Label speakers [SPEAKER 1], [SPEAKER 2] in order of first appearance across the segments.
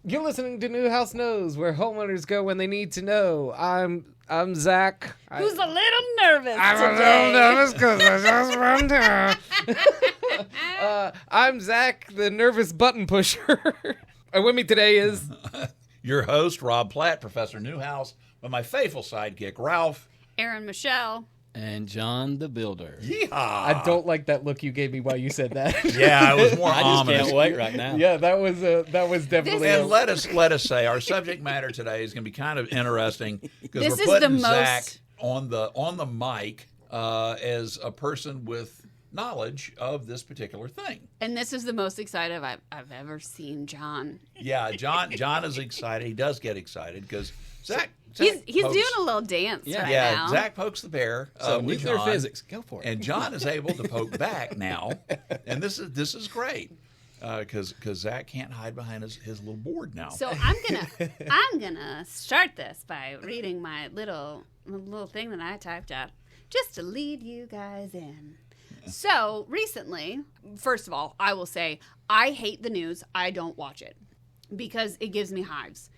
[SPEAKER 1] You're listening to Nuhaus Knows, where homeowners go when they need to know. I'm Zach.
[SPEAKER 2] Who's a little nervous
[SPEAKER 1] I'm
[SPEAKER 2] today.
[SPEAKER 1] a little nervous because I just run to. I'm Zach, the nervous button pusher. And with me today is
[SPEAKER 3] your host, Rob Platt, Professor Nuhaus, with my faithful sidekick, Ralph.
[SPEAKER 2] Aaron Michelle.
[SPEAKER 4] And John the Builder.
[SPEAKER 3] Yeehaw!
[SPEAKER 1] I don't like that look you gave me while you said that.
[SPEAKER 3] Yeah, I was more
[SPEAKER 4] I just
[SPEAKER 3] ominous.
[SPEAKER 4] can't wait right now.
[SPEAKER 1] Yeah, that was definitely.
[SPEAKER 3] And let us say our subject matter today is going to be kind of interesting because
[SPEAKER 2] This
[SPEAKER 3] we're
[SPEAKER 2] is the
[SPEAKER 3] putting Zach
[SPEAKER 2] most-
[SPEAKER 3] on the mic as a person with knowledge of this particular thing.
[SPEAKER 2] And this is the most excited I've ever seen John.
[SPEAKER 3] Yeah, John is excited. He does get excited because Zach
[SPEAKER 2] He's
[SPEAKER 3] pokes-
[SPEAKER 2] doing a little dance right
[SPEAKER 3] Yeah,
[SPEAKER 2] now.
[SPEAKER 3] Zach pokes the bear.
[SPEAKER 4] So
[SPEAKER 3] with
[SPEAKER 4] nuclear
[SPEAKER 3] John,
[SPEAKER 4] physics, go for it.
[SPEAKER 3] and John is able to poke back now, and this is great because Zach can't hide behind his little board now.
[SPEAKER 2] So I'm gonna start this by reading my little thing that I typed up just to lead you guys in. So recently, first of all, I will say I hate the news. I don't watch it because it gives me hives.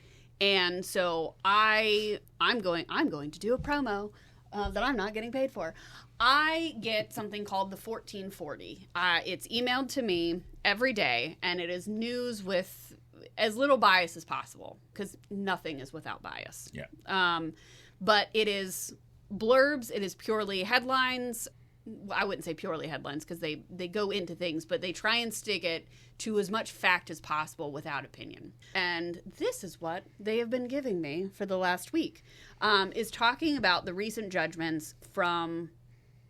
[SPEAKER 2] And so I'm going to do a promo that I'm not getting paid for. I get something called the 1440. It's emailed to me every day, and it is news with as little bias as possible because nothing is without bias.
[SPEAKER 3] Yeah.
[SPEAKER 2] But it is blurbs. It is purely headlines. I wouldn't say purely headlines because they go into things, but they try and stick it to as much fact as possible without opinion. And this is what they have been giving me for the last week, is talking about the recent judgments from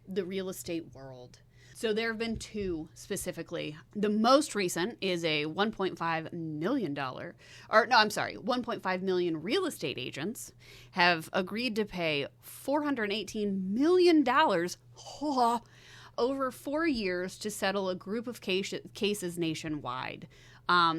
[SPEAKER 2] the real estate world. So there have been two specifically. The most recent is a $1.5 million real estate agents have agreed to pay $418 million over 4 years to settle a group of cases nationwide.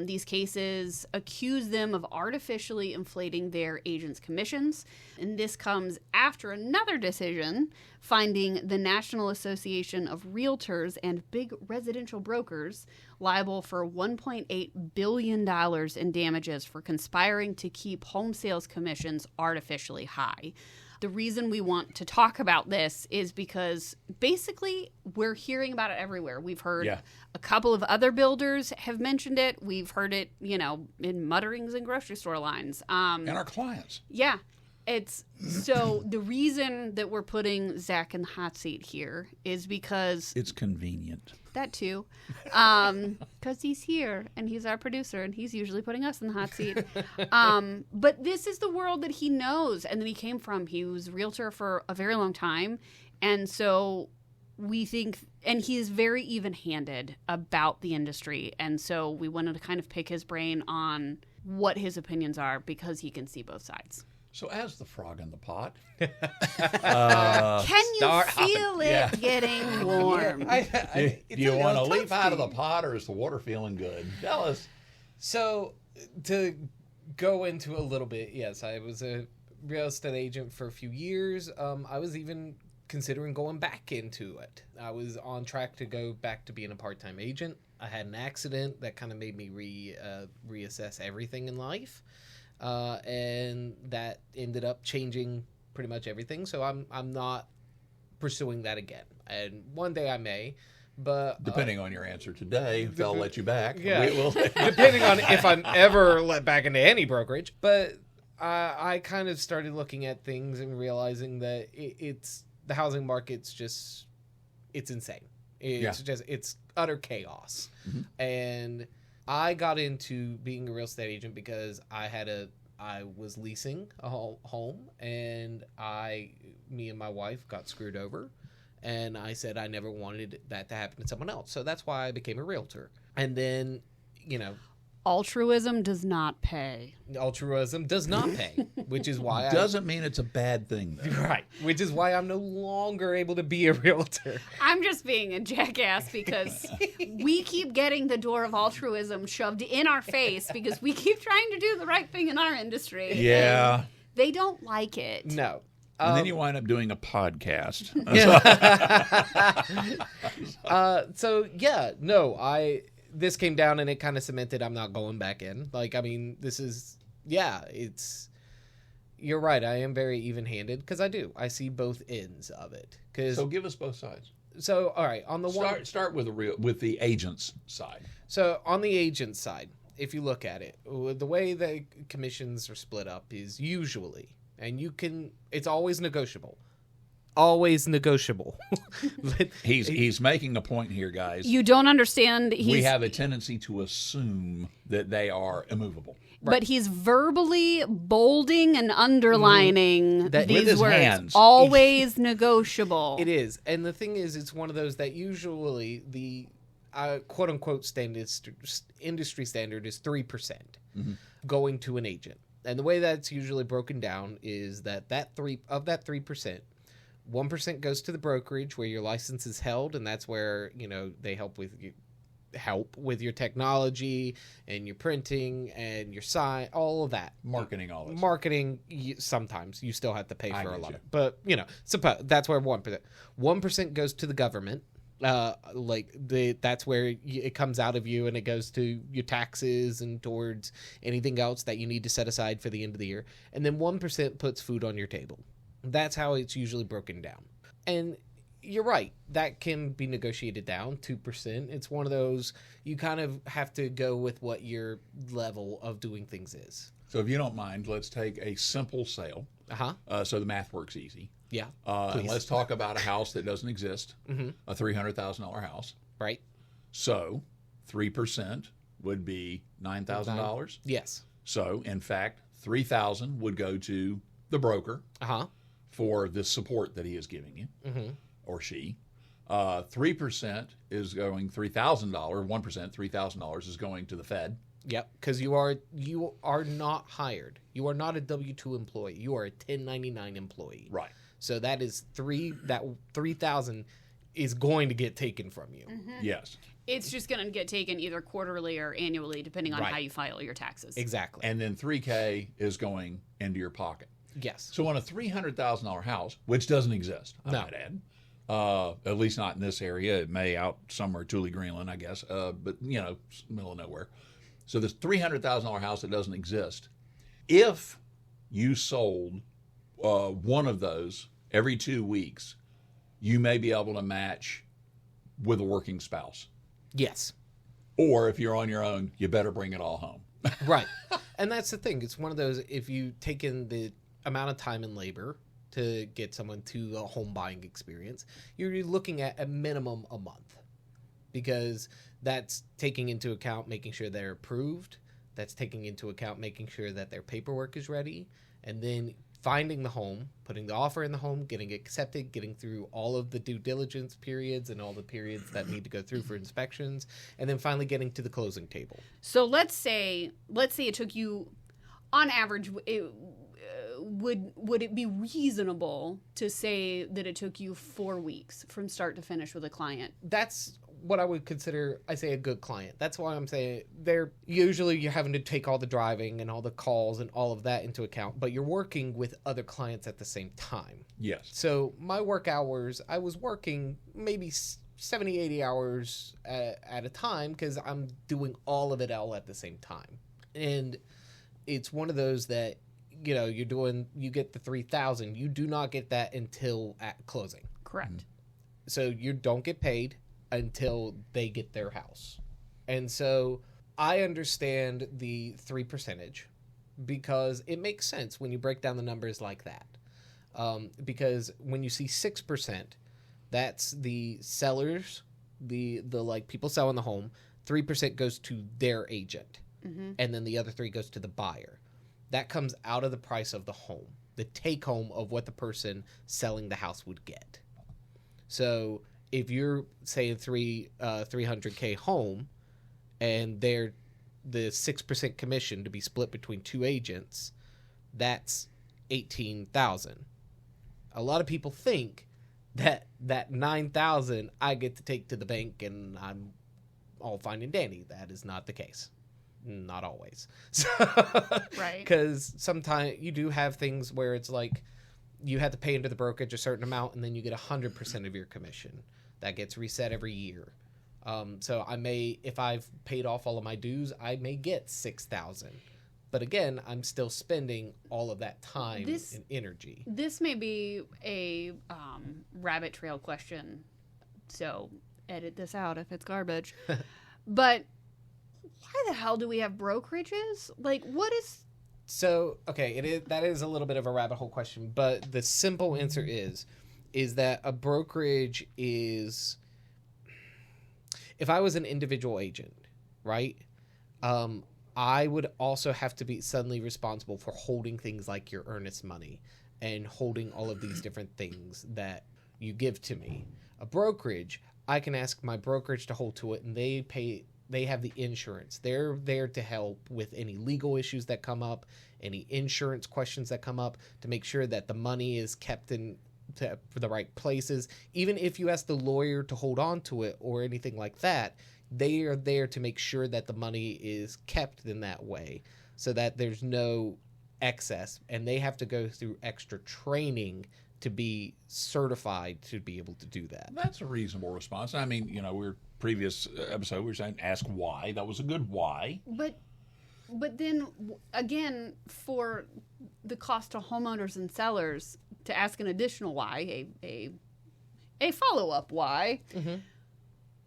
[SPEAKER 2] These cases accuse them of artificially inflating their agents' commissions, and this comes after another decision finding the National Association of Realtors and Big Residential Brokers liable for $1.8 billion in damages for conspiring to keep home sales commissions artificially high. The reason we want to talk about this is because basically we're hearing about it everywhere. We've heard a couple of other builders have mentioned it. We've heard it, in mutterings in grocery store lines.
[SPEAKER 3] And our clients.
[SPEAKER 2] Yeah. It's so the reason that we're putting Zach in the hot seat here is because
[SPEAKER 3] It's convenient.
[SPEAKER 2] that too, because he's here and he's our producer and he's usually putting us in the hot seat. But this is the world that he knows and that he came from. He was a realtor for a very long time. And so we think, and he is very even-handed about the industry. And so we wanted to kind of pick his brain on what his opinions are because he can see both sides.
[SPEAKER 3] So as the frog in the pot,
[SPEAKER 2] Can you feel it getting warm?
[SPEAKER 3] do you want to leap out of the pot or is the water feeling good? Tell us.
[SPEAKER 1] So, to go into a little bit, yes, I was a real estate agent for a few years. I was even considering going back into it. I was on track to go back to being a part-time agent. I had an accident that kind of made me reassess everything in life. And that ended up changing pretty much everything. So I'm not pursuing that again. And one day I may, but
[SPEAKER 3] Depending on your answer today, if they'll let you back.
[SPEAKER 1] Yeah.
[SPEAKER 3] We will.
[SPEAKER 1] depending on if I'm ever let back into any brokerage. But I kind of started looking at things and realizing that it's the housing market's just it's insane. It's utter chaos. Mm-hmm. And I got into being a real estate agent because I was leasing a home and me and my wife got screwed over, and I said I never wanted that to happen to someone else. So that's why I became a realtor. And then,
[SPEAKER 2] Altruism does not pay.
[SPEAKER 1] Altruism does not pay, which is why
[SPEAKER 3] Doesn't mean it's a bad thing, though.
[SPEAKER 1] Right, which is why I'm no longer able to be a realtor.
[SPEAKER 2] I'm just being a jackass because we keep getting the door of altruism shoved in our face because we keep trying to do the right thing in our industry.
[SPEAKER 3] Yeah.
[SPEAKER 2] And they don't like it.
[SPEAKER 1] No.
[SPEAKER 3] And then you wind up doing a podcast.
[SPEAKER 1] this came down and it kind of cemented I'm not going back in. Like, I mean, you're right. I am very even-handed because I see both ends of it.
[SPEAKER 3] So give us both sides.
[SPEAKER 1] So, all right, on the
[SPEAKER 3] start with the agent's side.
[SPEAKER 1] So on the agent's side, if you look at it, the way the commissions are split up is usually, and it's always negotiable. Always negotiable.
[SPEAKER 3] He's making a point here, guys.
[SPEAKER 2] You don't understand.
[SPEAKER 3] We have a tendency to assume that they are immovable.
[SPEAKER 2] But he's verbally bolding and underlining
[SPEAKER 1] That
[SPEAKER 2] these
[SPEAKER 3] with his
[SPEAKER 2] words.
[SPEAKER 3] hands.
[SPEAKER 2] Always negotiable.
[SPEAKER 1] It is. And the thing is, it's one of those that usually the quote-unquote industry standard is 3% going to an agent. And the way that's usually broken down is that 3%, 1% goes to the brokerage where your license is held, and that's where, they help with your technology and your printing and your sign, all of that. Marketing, sometimes you still have to pay for a lot of it. But, suppose that's where 1%. 1% goes to the government. That's where it comes out of you and it goes to your taxes and towards anything else that you need to set aside for the end of the year. And then 1% puts food on your table. That's how it's usually broken down. And you're right. That can be negotiated down 2%. It's one of those, you kind of have to go with what your level of doing things is.
[SPEAKER 3] So if you don't mind, let's take a simple sale. So the math works easy.
[SPEAKER 1] Yeah.
[SPEAKER 3] And let's talk about a house that doesn't exist, a $300,000 house.
[SPEAKER 1] Right.
[SPEAKER 3] So 3% would be $9,000.
[SPEAKER 1] Yes.
[SPEAKER 3] So in fact, $3,000 would go to the broker for the support that he is giving you, or she. 3% is going $3,000. 1%, $3,000 is going to the Fed.
[SPEAKER 1] Yep, because you are not hired. You are not a W-2 employee. You are a 1099 employee.
[SPEAKER 3] Right.
[SPEAKER 1] So that is $3,000 is going to get taken from you.
[SPEAKER 3] Yes.
[SPEAKER 2] It's just going to get taken either quarterly or annually, depending on how you file your taxes.
[SPEAKER 1] Exactly.
[SPEAKER 3] And then $3,000 is going into your pocket.
[SPEAKER 1] Yes.
[SPEAKER 3] So on a $300,000 house, which doesn't exist, I might add, at least not in this area. It may out somewhere, Thule, Greenland, I guess, but middle of nowhere. So this $300,000 house that doesn't exist, if you sold one of those every 2 weeks, you may be able to match with a working spouse.
[SPEAKER 1] Yes.
[SPEAKER 3] Or if you're on your own, you better bring it all home.
[SPEAKER 1] Right. And that's the thing. It's one of those, if you take in the amount of time and labor to get someone to a home buying experience, you're looking at a minimum a month, because that's taking into account making sure they're approved. That's taking into account making sure that their paperwork is ready, and then finding the home, putting the offer in the home, getting it accepted, getting through all of the due diligence periods and all the periods that need to go through for inspections, and then finally getting to the closing table.
[SPEAKER 2] So let's say it took you, on average, would it be reasonable to say that it took you 4 weeks from start to finish with a client?
[SPEAKER 1] That's what I would consider, a good client. That's why I'm saying you're having to take all the driving and all the calls and all of that into account, but you're working with other clients at the same time.
[SPEAKER 3] Yes.
[SPEAKER 1] So my work hours, I was working maybe 70, 80 hours at a time, because I'm doing all of it all at the same time. And it's one of those that, you get the $3,000. You do not get that until at closing.
[SPEAKER 2] Correct.
[SPEAKER 1] So you don't get paid until they get their house. And so I understand the 3%, because it makes sense when you break down the numbers like that. Because when you see 6%, that's the sellers, the people selling the home. 3% goes to their agent, and then the other 3 goes to the buyer. That comes out of the price of the home, the take home of what the person selling the house would get. So if you're saying $300K home, and they're the 6% commission to be split between 2 agents, that's $18,000. A lot of people think that $9,000 I get to take to the bank and I'm all fine and dandy. That is not the case. Not always.
[SPEAKER 2] Right.
[SPEAKER 1] Because sometimes you do have things where it's like you have to pay into the brokerage a certain amount, and then you get 100% of your commission. That gets reset every year. So I may, if I've paid off all of my dues, I may get $6,000. But again, I'm still spending all of that time and energy.
[SPEAKER 2] This may be a rabbit trail question, so edit this out if it's garbage. But why the hell do we have brokerages? Like, what is...
[SPEAKER 1] So, okay, that is a little bit of a rabbit hole question, but the simple answer is that a brokerage is... If I was an individual agent, right, I would also have to be suddenly responsible for holding things like your earnest money and holding all of these different things that you give to me. A brokerage, I can ask my brokerage to hold to it, and they have the insurance. They're there to help with any legal issues that come up, any insurance questions that come up, to make sure that the money is kept for the right places. Even if you ask the lawyer to hold on to it or anything like that, they are there to make sure that the money is kept in that way so that there's no excess, and they have to go through extra training to be certified to be able to do that.
[SPEAKER 3] That's a reasonable response. I mean, previous episode we were saying ask why. That was a good why.
[SPEAKER 2] But then again, for the cost to homeowners and sellers to ask an additional why, a follow-up why. Mm-hmm.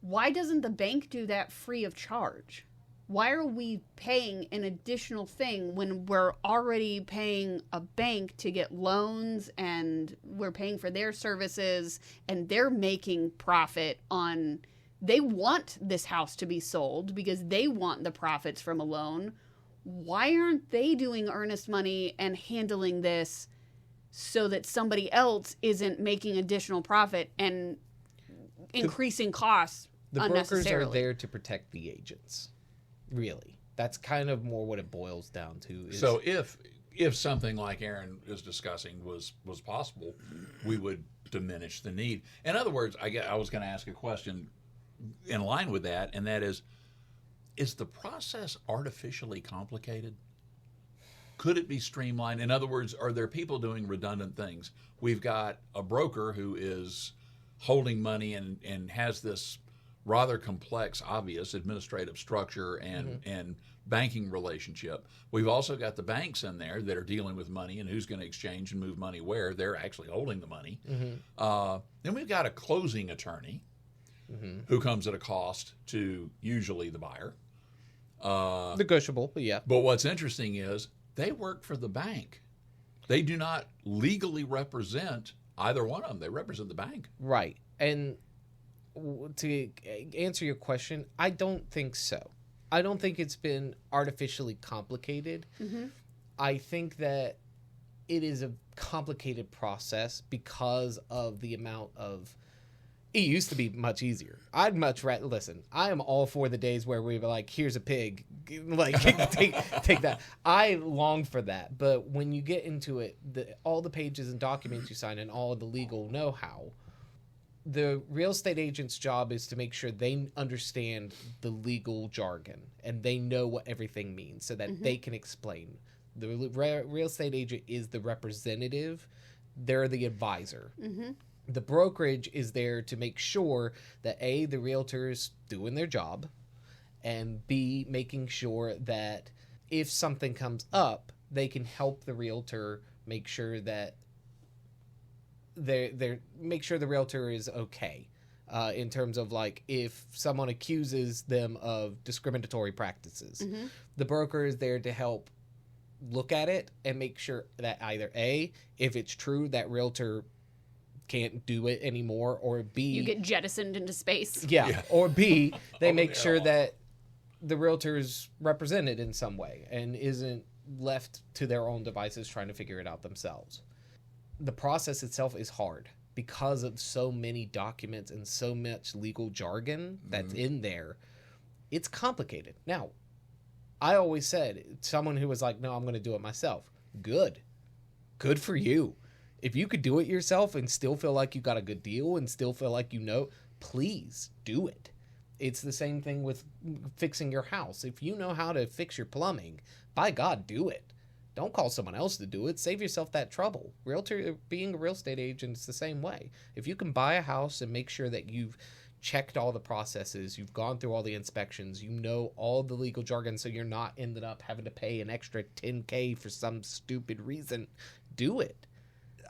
[SPEAKER 2] Why doesn't the bank do that free of charge? Why are we paying an additional thing when we're already paying a bank to get loans, and we're paying for their services, and they're making profit on... They want this house to be sold because they want the profits from a loan. Why aren't they doing earnest money and handling this so that somebody else isn't making additional profit and increasing costs?
[SPEAKER 1] The brokers are there to protect the agents, really. That's kind of more what it boils down to.
[SPEAKER 3] So if something like Aaron is discussing was possible, we would diminish the need. In other words, I was going to ask a question in line with that, and that is the process artificially complicated? Could it be streamlined? In other words, are there people doing redundant things? We've got a broker who is holding money and has this rather complex, obvious administrative structure and banking relationship. We've also got the banks in there that are dealing with money and who's going to exchange and move money where. They're actually holding the money. Mm-hmm. Then we've got a closing attorney who comes at a cost to usually the buyer.
[SPEAKER 1] Negotiable, but yeah.
[SPEAKER 3] But what's interesting is they work for the bank. They do not legally represent either one of them. They represent the bank.
[SPEAKER 1] Right. And to answer your question, I don't think so. I don't think it's been artificially complicated. Mm-hmm. I think that it is a complicated process because of the amount of... It used to be much easier. I'd much rather... Listen, I am all for the days where we were like, here's a pig. Like, take that. I long for that. But when you get into it, all the pages and documents you sign and all of the legal know-how, the real estate agent's job is to make sure they understand the legal jargon and they know what everything means so that they can explain. The real estate agent is the representative. They're the advisor. Mm-hmm. The brokerage is there to make sure that A, the realtor's doing their job, and B, making sure that if something comes up, they can help the realtor make sure that make sure the realtor is okay in terms of, like, if someone accuses them of discriminatory practices. Mm-hmm. The broker is there to help look at it and make sure that either A, if it's true that realtor can't do it anymore, or B,
[SPEAKER 2] you get jettisoned into space.
[SPEAKER 1] Yeah. Or B, they make sure that the realtor is represented in some way and isn't left to their own devices trying to figure it out themselves. The process itself is hard because of so many documents and so much legal jargon that's in there. It's complicated. Now, I always said, someone who was like, no, I'm going to do it myself. Good for you. If you could do it yourself and still feel like you got a good deal and still feel like please do it. It's the same thing with fixing your house. If you know how to fix your plumbing, by God, do it. Don't call someone else to do it. Save yourself that trouble. Being a real estate agent is the same way. If you can buy a house and make sure that you've checked all the processes, you've gone through all the inspections, you know all the legal jargon, so you're not ended up having to pay an extra $10K for some stupid reason, do it.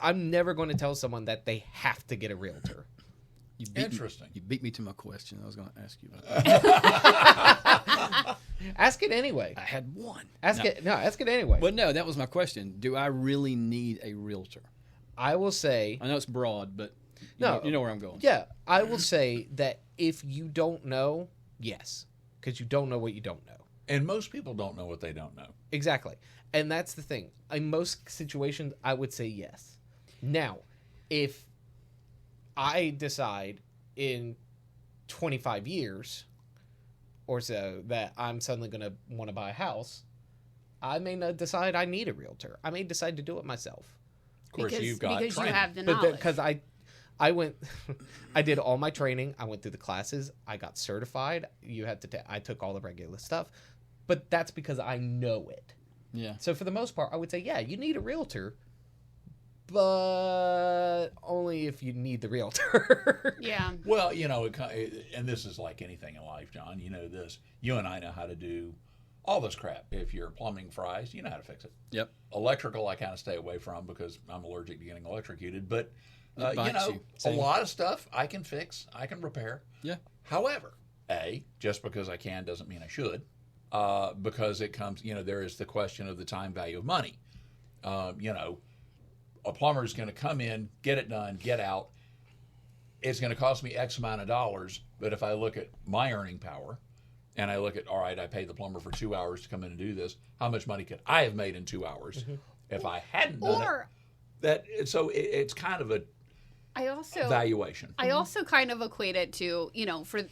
[SPEAKER 1] I'm never going to tell someone that they have to get a realtor.
[SPEAKER 3] Interesting.
[SPEAKER 4] You beat me to my question. I was going to ask you about that.
[SPEAKER 1] Ask it anyway.
[SPEAKER 4] I had one.
[SPEAKER 1] Ask it anyway.
[SPEAKER 4] But no, that was my question. Do I really need a realtor?
[SPEAKER 1] I will say...
[SPEAKER 4] I know it's broad, but
[SPEAKER 1] No.
[SPEAKER 4] you know where I'm going.
[SPEAKER 1] Yeah, I will say that if you don't know, yes. Because you don't know what you don't know.
[SPEAKER 3] And most people don't know what they don't know.
[SPEAKER 1] Exactly. And that's the thing. In most situations, I would say yes. Now, if I decide in 25 years or so that I'm suddenly going to want to buy a house, I may not decide I need a realtor. I may decide to do it myself.
[SPEAKER 3] Of course,
[SPEAKER 2] because
[SPEAKER 3] you've got
[SPEAKER 2] you
[SPEAKER 3] training.
[SPEAKER 2] have the knowledge.
[SPEAKER 1] Because I went, I did all my training. I went through the classes. I got certified. I took all the regular stuff. But that's because I know it.
[SPEAKER 4] Yeah.
[SPEAKER 1] So for the most part, I would say, yeah, you need a realtor, but only if you need the realtor.
[SPEAKER 2] Yeah.
[SPEAKER 3] Well, and this is like anything in life, John. You know this. You and I know how to do all this crap. If your plumbing fries, you know how to fix it.
[SPEAKER 4] Yep.
[SPEAKER 3] Electrical, I kind of stay away from because I'm allergic to getting electrocuted. But,
[SPEAKER 4] bites you.
[SPEAKER 3] a lot of stuff I can fix, I can repair.
[SPEAKER 4] Yeah.
[SPEAKER 3] However, just because I can doesn't mean I should. Because it comes, there is the question of the time value of money. A plumber is going to come in, get it done, get out. It's going to cost me X amount of dollars. But if I look at my earning power and I look at, all right, I paid the plumber for 2 hours to come in and do this. How much money could I have made in 2 hours if I hadn't done it? It's kind of a valuation.
[SPEAKER 2] I also kind of equate it to,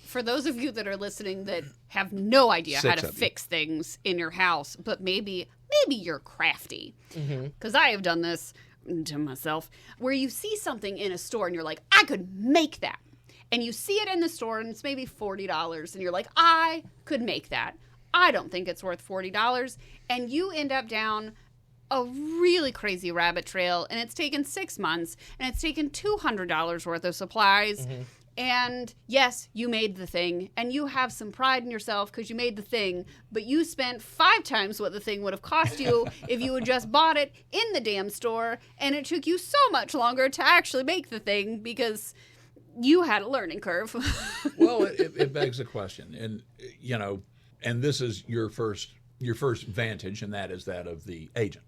[SPEAKER 2] for those of you that are listening that have no idea how to fix things in your house, but maybe you're crafty. Because I have done this to myself, where you see something in a store and you're like, I could make that. And you see it in the store and it's maybe $40 and you're like, I could make that. I don't think it's worth $40. And you end up down a really crazy rabbit trail, and it's taken 6 months, and it's taken $200 worth of supplies. And yes, you made the thing, and you have some pride in yourself because you made the thing, but you spent 5 times what the thing would have cost you if you had just bought it in the damn store, and it took you so much longer to actually make the thing because you had a learning curve.
[SPEAKER 3] Well, it begs a question, and and this is your first vantage, and that is that of the agent.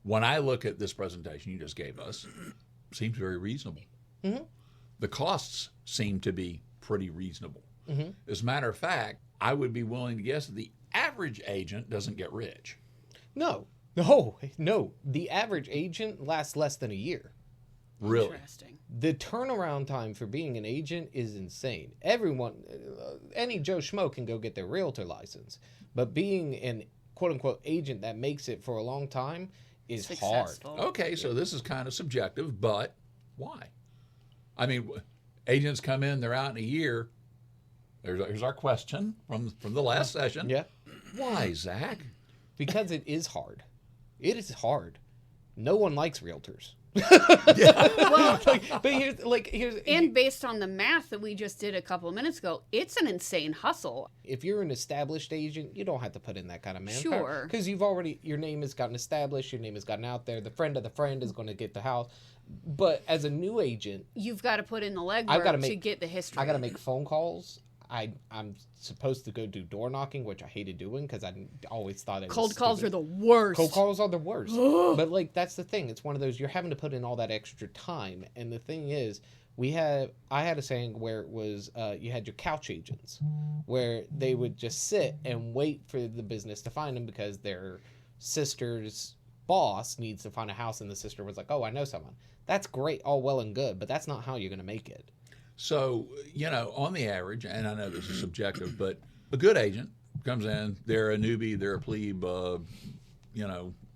[SPEAKER 3] When I look at this presentation you just gave us, it seems very reasonable. The costs seem to be pretty reasonable. As a matter of fact, I would be willing to guess that the average agent doesn't get rich.
[SPEAKER 1] No. The average agent lasts less than a year.
[SPEAKER 3] Really?
[SPEAKER 2] Interesting.
[SPEAKER 1] The turnaround time for being an agent is insane. Any Joe Schmo can go get their realtor license, but being an quote-unquote agent that makes it for a long time is
[SPEAKER 2] Successful.
[SPEAKER 1] hard.
[SPEAKER 3] Okay, so this is kind of subjective, but why? I mean, agents come in, they're out in a year. Here's our question from the last session.
[SPEAKER 1] Yeah.
[SPEAKER 3] Why, Zach?
[SPEAKER 1] Because it is hard. It is hard. No one likes realtors.
[SPEAKER 2] Well,
[SPEAKER 1] But here's
[SPEAKER 2] and based on the math that we just did a couple of minutes ago, it's an insane hustle.
[SPEAKER 1] if you're an established agent, you don't have to put in that kind of manpower.
[SPEAKER 2] Sure.
[SPEAKER 1] Because your name has gotten established, your name has gotten out there, the friend of the friend is going to get the house. But as a new agent,
[SPEAKER 2] You've got to put in the
[SPEAKER 1] I've
[SPEAKER 2] legwork
[SPEAKER 1] gotta
[SPEAKER 2] to get the history.
[SPEAKER 1] I got to make phone calls. I'm supposed to go do door knocking, which I hated doing because I always thought it was
[SPEAKER 2] Cold calls
[SPEAKER 1] stupid.
[SPEAKER 2] are the worst.
[SPEAKER 1] Cold calls are the worst. But that's the thing. It's one of those you're having to put in all that extra time. And the thing is, I had a saying where it was you had your couch agents, where they would just sit and wait for the business to find them because their sister's boss needs to find a house, and the sister was like, "Oh, I know someone." That's great, all well and good, but that's not how you're going to make it.
[SPEAKER 3] So, on the average, and I know this is subjective, but a good agent comes in, they're a newbie, they're a plebe,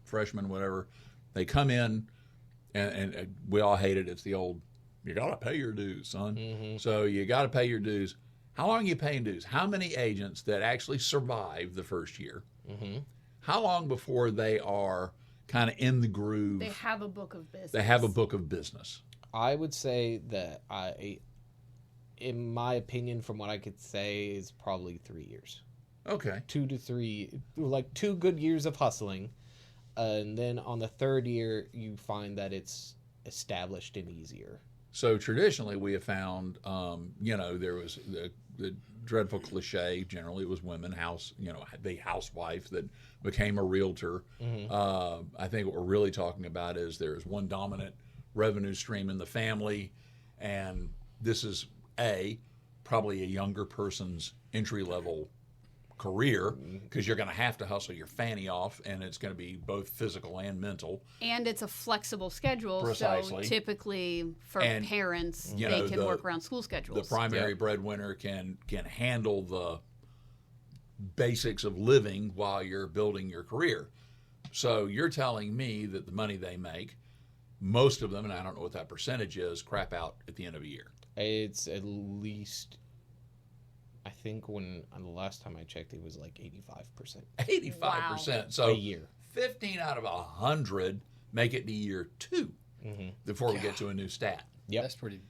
[SPEAKER 3] freshman, whatever. They come in, and we all hate it. It's the old, you got to pay your dues, son. So you got to pay your dues. How long are you paying dues? How many agents that actually survive the first year? How long before they are kind of in the groove?
[SPEAKER 2] They have a book of business.
[SPEAKER 3] They have a book of business.
[SPEAKER 1] I would say that in my opinion, from what I could say, is probably 3 years.
[SPEAKER 3] Okay.
[SPEAKER 1] 2 to 3, like 2 good years of hustling. And then on the third year, you find that it's established and easier.
[SPEAKER 3] So traditionally, we have found, there was the dreadful cliche. Generally, it was women, the housewife that became a realtor.
[SPEAKER 1] Mm-hmm.
[SPEAKER 3] I think what we're really talking about is there's one dominant revenue stream in the family, and this is probably a younger person's entry level career, because you're going to have to hustle your fanny off, and it's going to be both physical and mental.
[SPEAKER 2] And it's a flexible schedule.
[SPEAKER 3] Precisely.
[SPEAKER 2] So typically for
[SPEAKER 3] And,
[SPEAKER 2] parents,
[SPEAKER 3] you
[SPEAKER 2] they
[SPEAKER 3] know,
[SPEAKER 2] can work around school schedules.
[SPEAKER 3] The primary breadwinner can handle the basics of living while you're building your career. So you're telling me that the money they make, most of them, and I don't know what that percentage is, crap out at the end of a year.
[SPEAKER 1] It's at least, I think the last time I checked, it was like 85%.
[SPEAKER 3] 85%.
[SPEAKER 2] Wow.
[SPEAKER 3] So
[SPEAKER 1] A year.
[SPEAKER 3] 15 out of 100 make it to year 2
[SPEAKER 1] Mm-hmm.
[SPEAKER 3] before we get to a new stat.
[SPEAKER 1] Yep.
[SPEAKER 4] That's pretty.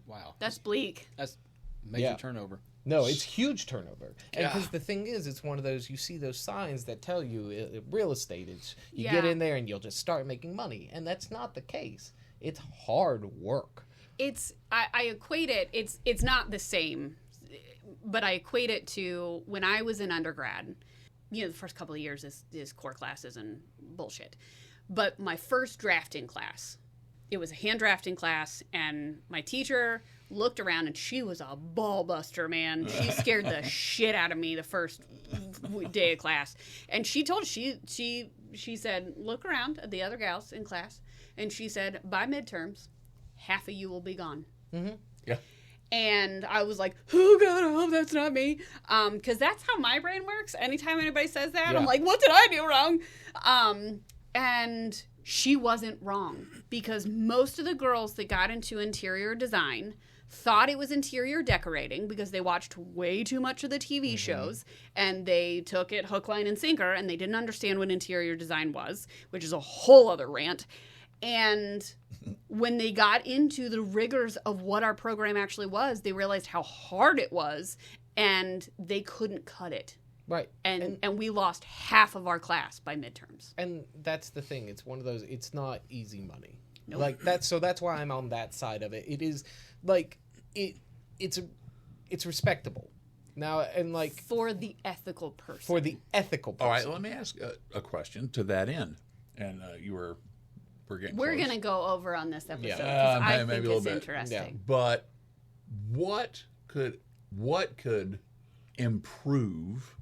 [SPEAKER 4] Wow.
[SPEAKER 2] That's bleak.
[SPEAKER 4] That's major
[SPEAKER 1] Yeah.
[SPEAKER 4] turnover.
[SPEAKER 1] No, it's huge turnover. And
[SPEAKER 4] Yeah.
[SPEAKER 1] because the thing is, it's one of those, you see those signs that tell you real estate, you
[SPEAKER 2] Yeah.
[SPEAKER 1] get in there and you'll just start making money. And that's not the case. It's hard work.
[SPEAKER 2] I equate it, it's not the same, but I equate it to when I was in undergrad. The first couple of years is core classes and bullshit. But my first drafting class, it was a hand drafting class, and my teacher looked around, and she was a ball buster, man. She scared the shit out of me the first day of class. And she told she said, look around at the other gals in class, and she said, by midterms, half of you will be gone.
[SPEAKER 1] Mm-hmm.
[SPEAKER 3] Yeah.
[SPEAKER 2] And I was like, oh God, I hope that's not me. Because that's how my brain works. Anytime anybody says that,
[SPEAKER 1] Yeah.
[SPEAKER 2] I'm like, what did I do wrong? And she wasn't wrong, because most of the girls that got into interior design thought it was interior decorating because they watched way too much of the TV shows, and they took it hook, line, and sinker, and they didn't understand what interior design was, which is a whole other rant. And when they got into the rigors of what our program actually was, they realized how hard it was, and they couldn't cut it.
[SPEAKER 1] Right.
[SPEAKER 2] And we lost half of our class by midterms.
[SPEAKER 1] And that's the thing. It's one of those, it's not easy money.
[SPEAKER 2] Nope.
[SPEAKER 1] Like that's why I'm on that side of it. It is like it's respectable. Now, and like
[SPEAKER 2] For the ethical person.
[SPEAKER 1] for the ethical person.
[SPEAKER 3] All right, let me ask a question to that end. And we're getting
[SPEAKER 2] We're
[SPEAKER 3] close.
[SPEAKER 2] going to go over on this episode, because
[SPEAKER 1] Yeah.
[SPEAKER 2] I
[SPEAKER 3] Maybe
[SPEAKER 2] think
[SPEAKER 3] a little
[SPEAKER 2] it's
[SPEAKER 3] bit.
[SPEAKER 2] interesting.
[SPEAKER 3] But what could improve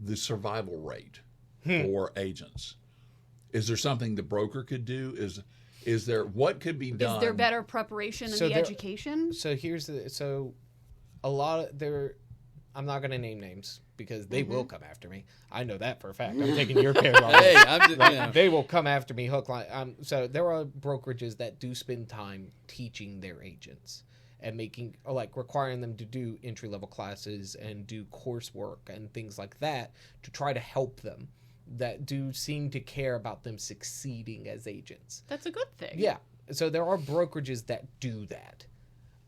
[SPEAKER 3] the survival rate for agents? Is there something the broker could do? Is there what could be done?
[SPEAKER 2] Is there better preparation in the education?
[SPEAKER 1] So a lot of there. I'm not going to name names because they will come after me. I know that for a fact. I'm taking your payroll.
[SPEAKER 4] Hey, I'm just,
[SPEAKER 1] They will come after me hook line. So there are brokerages that do spend time teaching their agents and requiring them to do entry level classes and do coursework and things like that to try to help them, that do seem to care about them succeeding as agents.
[SPEAKER 2] That's a good thing.
[SPEAKER 1] Yeah. So there are brokerages that do that.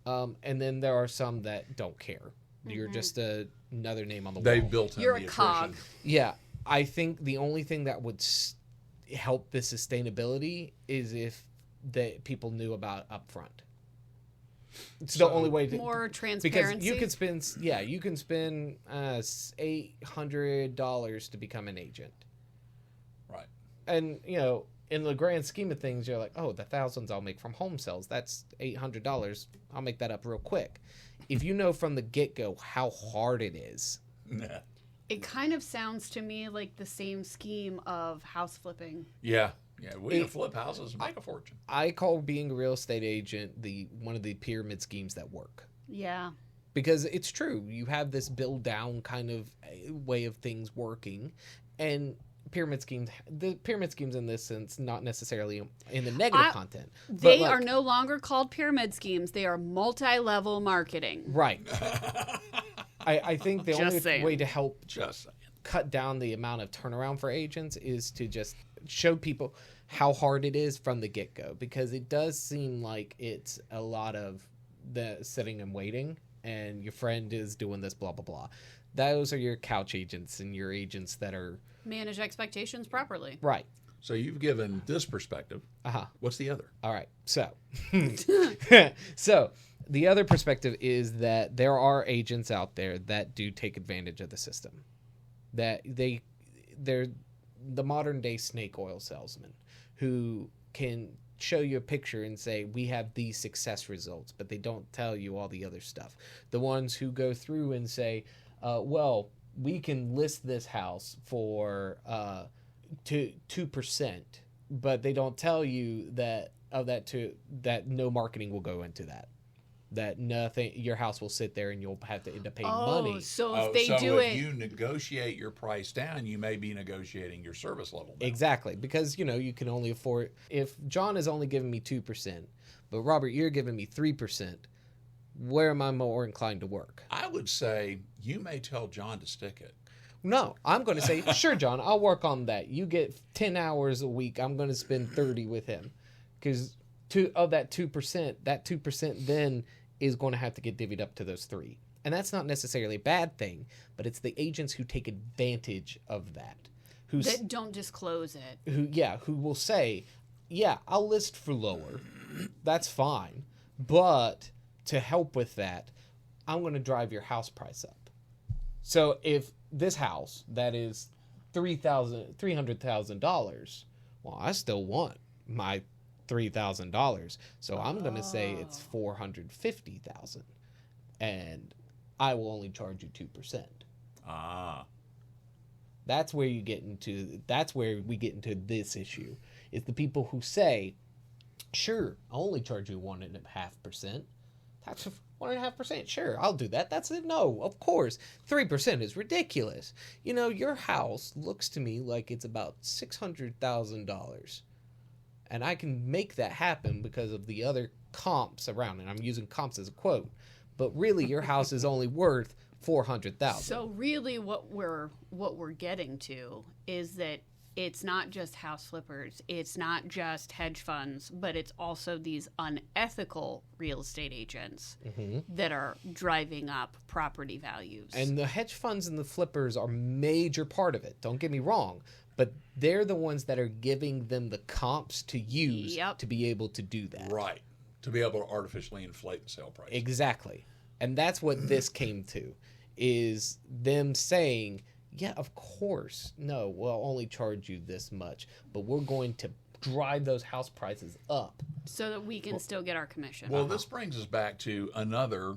[SPEAKER 1] And then there are some that don't care. You're just another name on the wall.
[SPEAKER 3] They've built in
[SPEAKER 2] You're
[SPEAKER 3] the
[SPEAKER 2] a cog.
[SPEAKER 3] attrition.
[SPEAKER 1] Yeah. I think the only thing that would help the sustainability is if the people knew about upfront. It's the only way to
[SPEAKER 2] More
[SPEAKER 1] because
[SPEAKER 2] transparency.
[SPEAKER 1] you can spend $800 to become an agent.
[SPEAKER 3] Right.
[SPEAKER 1] And in the grand scheme of things, you're like, oh, the thousands I'll make from home sales, that's $800. I'll make that up real quick. If you know from the get-go how hard it is.
[SPEAKER 2] It kind of sounds to me like the same scheme of house flipping.
[SPEAKER 3] Yeah. We can flip houses and make a fortune.
[SPEAKER 1] I call being a real estate agent one of the pyramid schemes that work.
[SPEAKER 2] Yeah.
[SPEAKER 1] Because it's true. You have this build down kind of way of things working, and the pyramid schemes in this sense, not necessarily in the negative content.
[SPEAKER 2] They are no longer called pyramid schemes. They are multi-level marketing.
[SPEAKER 1] Right. I think the
[SPEAKER 2] Just
[SPEAKER 1] only
[SPEAKER 2] saying.
[SPEAKER 1] way to help
[SPEAKER 3] Just saying.
[SPEAKER 1] cut down the amount of turnaround for agents is to just show people how hard it is from the get-go, because it does seem like it's a lot of the sitting and waiting and your friend is doing this, blah, blah, blah. Those are your couch agents and your agents that are...
[SPEAKER 2] Manage expectations properly.
[SPEAKER 1] Right.
[SPEAKER 3] So you've given this perspective.
[SPEAKER 1] Uh-huh.
[SPEAKER 3] What's the other?
[SPEAKER 1] All right. So, so the other perspective is that there are agents out there that do take advantage of the system. That they're the modern day snake oil salesman who can show you a picture and say, we have these success results, but they don't tell you all the other stuff. The ones who go through and say, well, we can list this house for 2%, but they don't tell you that no marketing will go into that. That nothing, your house will sit there and you'll have to end up paying money.
[SPEAKER 2] So if they do
[SPEAKER 3] if
[SPEAKER 2] it,
[SPEAKER 3] you negotiate your price down, you may be negotiating your service level down.
[SPEAKER 1] Exactly, because you can only afford. If John is only giving me 2%, but Robert, you're giving me 3%, where am I more inclined to work?
[SPEAKER 3] I would say you may tell John to stick it.
[SPEAKER 1] No, I'm going to say, sure, John, I'll work on that. You get 10 hours a week. I'm going to spend 30 with him, because of that 2%, that 2% then is going to have to get divvied up to those 3. And that's not necessarily a bad thing, but it's the agents who take advantage of that.
[SPEAKER 2] that don't disclose it.
[SPEAKER 1] Who will say, yeah, I'll list for lower. That's fine. But to help with that, I'm going to drive your house price up. So if this house that is $300,000, well, I still want my $3,000, so I'm going to say it's $450,000, and I will only charge you 2%. That's where we get into this issue. Is the people who say, sure, I'll only charge you 1.5%. That's 1.5%. Sure, I'll do that. That's it. No, of course. 3% is ridiculous. Your house looks to me like it's about $600,000. And I can make that happen because of the other comps around it. I'm using comps as a quote. But really, your house is only worth $400,000.
[SPEAKER 2] So really what we're getting to is that it's not just house flippers, it's not just hedge funds, but it's also these unethical real estate agents that are driving up property values.
[SPEAKER 1] And the hedge funds and the flippers are a major part of it. Don't get me wrong. But they're the ones that are giving them the comps to use to be able to do that.
[SPEAKER 3] Right. To be able to artificially inflate the sale price.
[SPEAKER 1] Exactly. And that's what this came to, is them saying, yeah, of course, no, we'll only charge you this much, but we're going to drive those house prices up.
[SPEAKER 2] So that we can still get our commission.
[SPEAKER 3] Well, this brings us back to another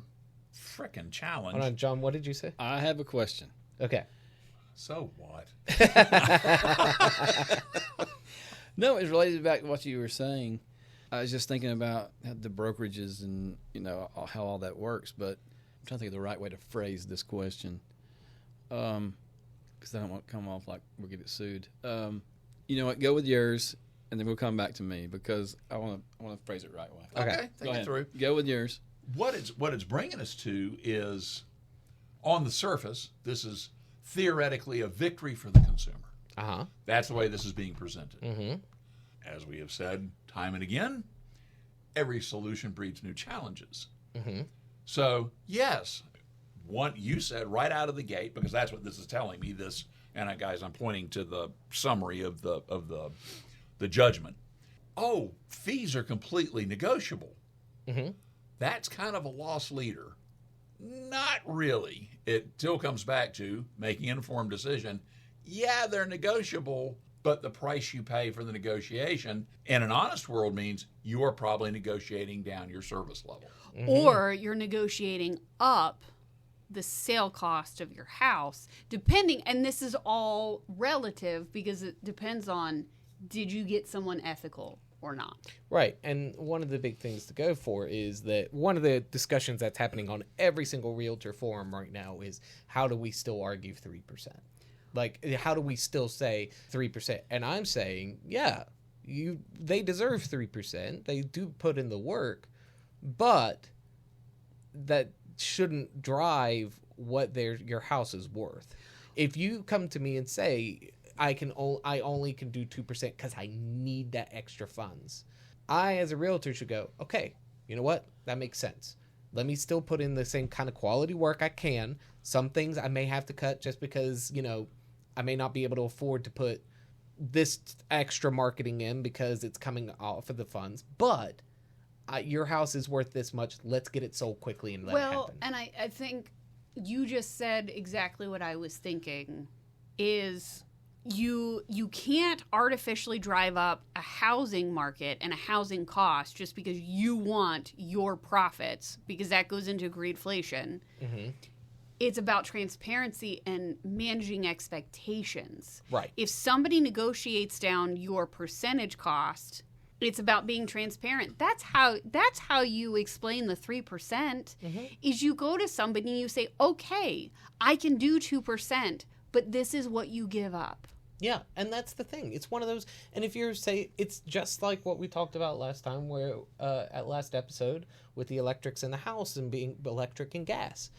[SPEAKER 3] frickin' challenge.
[SPEAKER 1] Hold on, John, what did you say?
[SPEAKER 4] I have a question.
[SPEAKER 1] Okay.
[SPEAKER 3] So what?
[SPEAKER 4] No, it's related back to what you were saying. I was just thinking about the brokerages and how all that works, but I'm trying to think of the right way to phrase this question, because I don't want to come off like we'll get sued. You know what? Go with yours, and then we'll come back to me because I want to phrase it the right way.
[SPEAKER 3] Okay, think it through.
[SPEAKER 4] Go with yours.
[SPEAKER 3] What it's bringing us to is, on the surface, this is theoretically a victory for the consumer. That's the way this is being presented. As we have said time and again, every solution breeds new challenges. So yes, you said right out of the gate, because that's what this is telling me. This, and guys, I'm pointing to the summary of the judgment. Oh, fees are completely negotiable. That's kind of a loss leader. Not really. It still comes back to making an informed decision. Yeah, they're negotiable, but the price you pay for the negotiation in an honest world means you are probably negotiating down your service level.
[SPEAKER 2] Or you're negotiating up the sale cost of your house, depending, and this is all relative because it depends on, did you get someone ethical or not?
[SPEAKER 1] Right. And one of the big things to go for is that one of the discussions that's happening on every single realtor forum right now is, how do we still argue 3%? Like, how do we still say 3%? And I'm saying, yeah, they deserve 3%. They do put in the work, but that shouldn't drive what your house is worth. If you come to me and say, I only can do 2% because I need that extra funds, I, as a realtor, should go, okay, you know what? That makes sense. Let me still put in the same kind of quality work I can. Some things I may have to cut just because, I may not be able to afford to put this extra marketing in because it's coming off of the funds. But your house is worth this much. Let's get it sold quickly and let it happen.
[SPEAKER 2] And I think you just said exactly what I was thinking is you can't artificially drive up a housing market and a housing cost just because you want your profits, because that goes into greedflation. Mm-hmm. It's about transparency and managing expectations.
[SPEAKER 1] Right.
[SPEAKER 2] If somebody negotiates down your percentage cost, it's about being transparent. That's how you explain the 3%. Mm-hmm. Is you go to somebody and you say, okay, I can do 2%, but this is what you give up.
[SPEAKER 1] Yeah, and that's the thing. It's one of those, and if you're it's just like what we talked about last time, where at last episode with the electrics in the house and being electric and gas.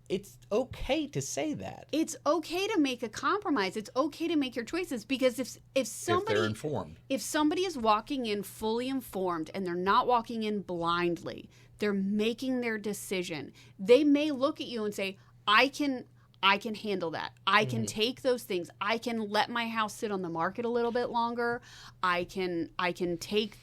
[SPEAKER 1] It's okay to say that.
[SPEAKER 2] It's okay to make a compromise. It's okay to make your choices, because if somebody,
[SPEAKER 3] if they're informed,
[SPEAKER 2] if somebody is walking in fully informed and they're not walking in blindly, they're making their decision. They may look at you and say, I can handle that. I can take those things. I can let my house sit on the market a little bit longer. I can take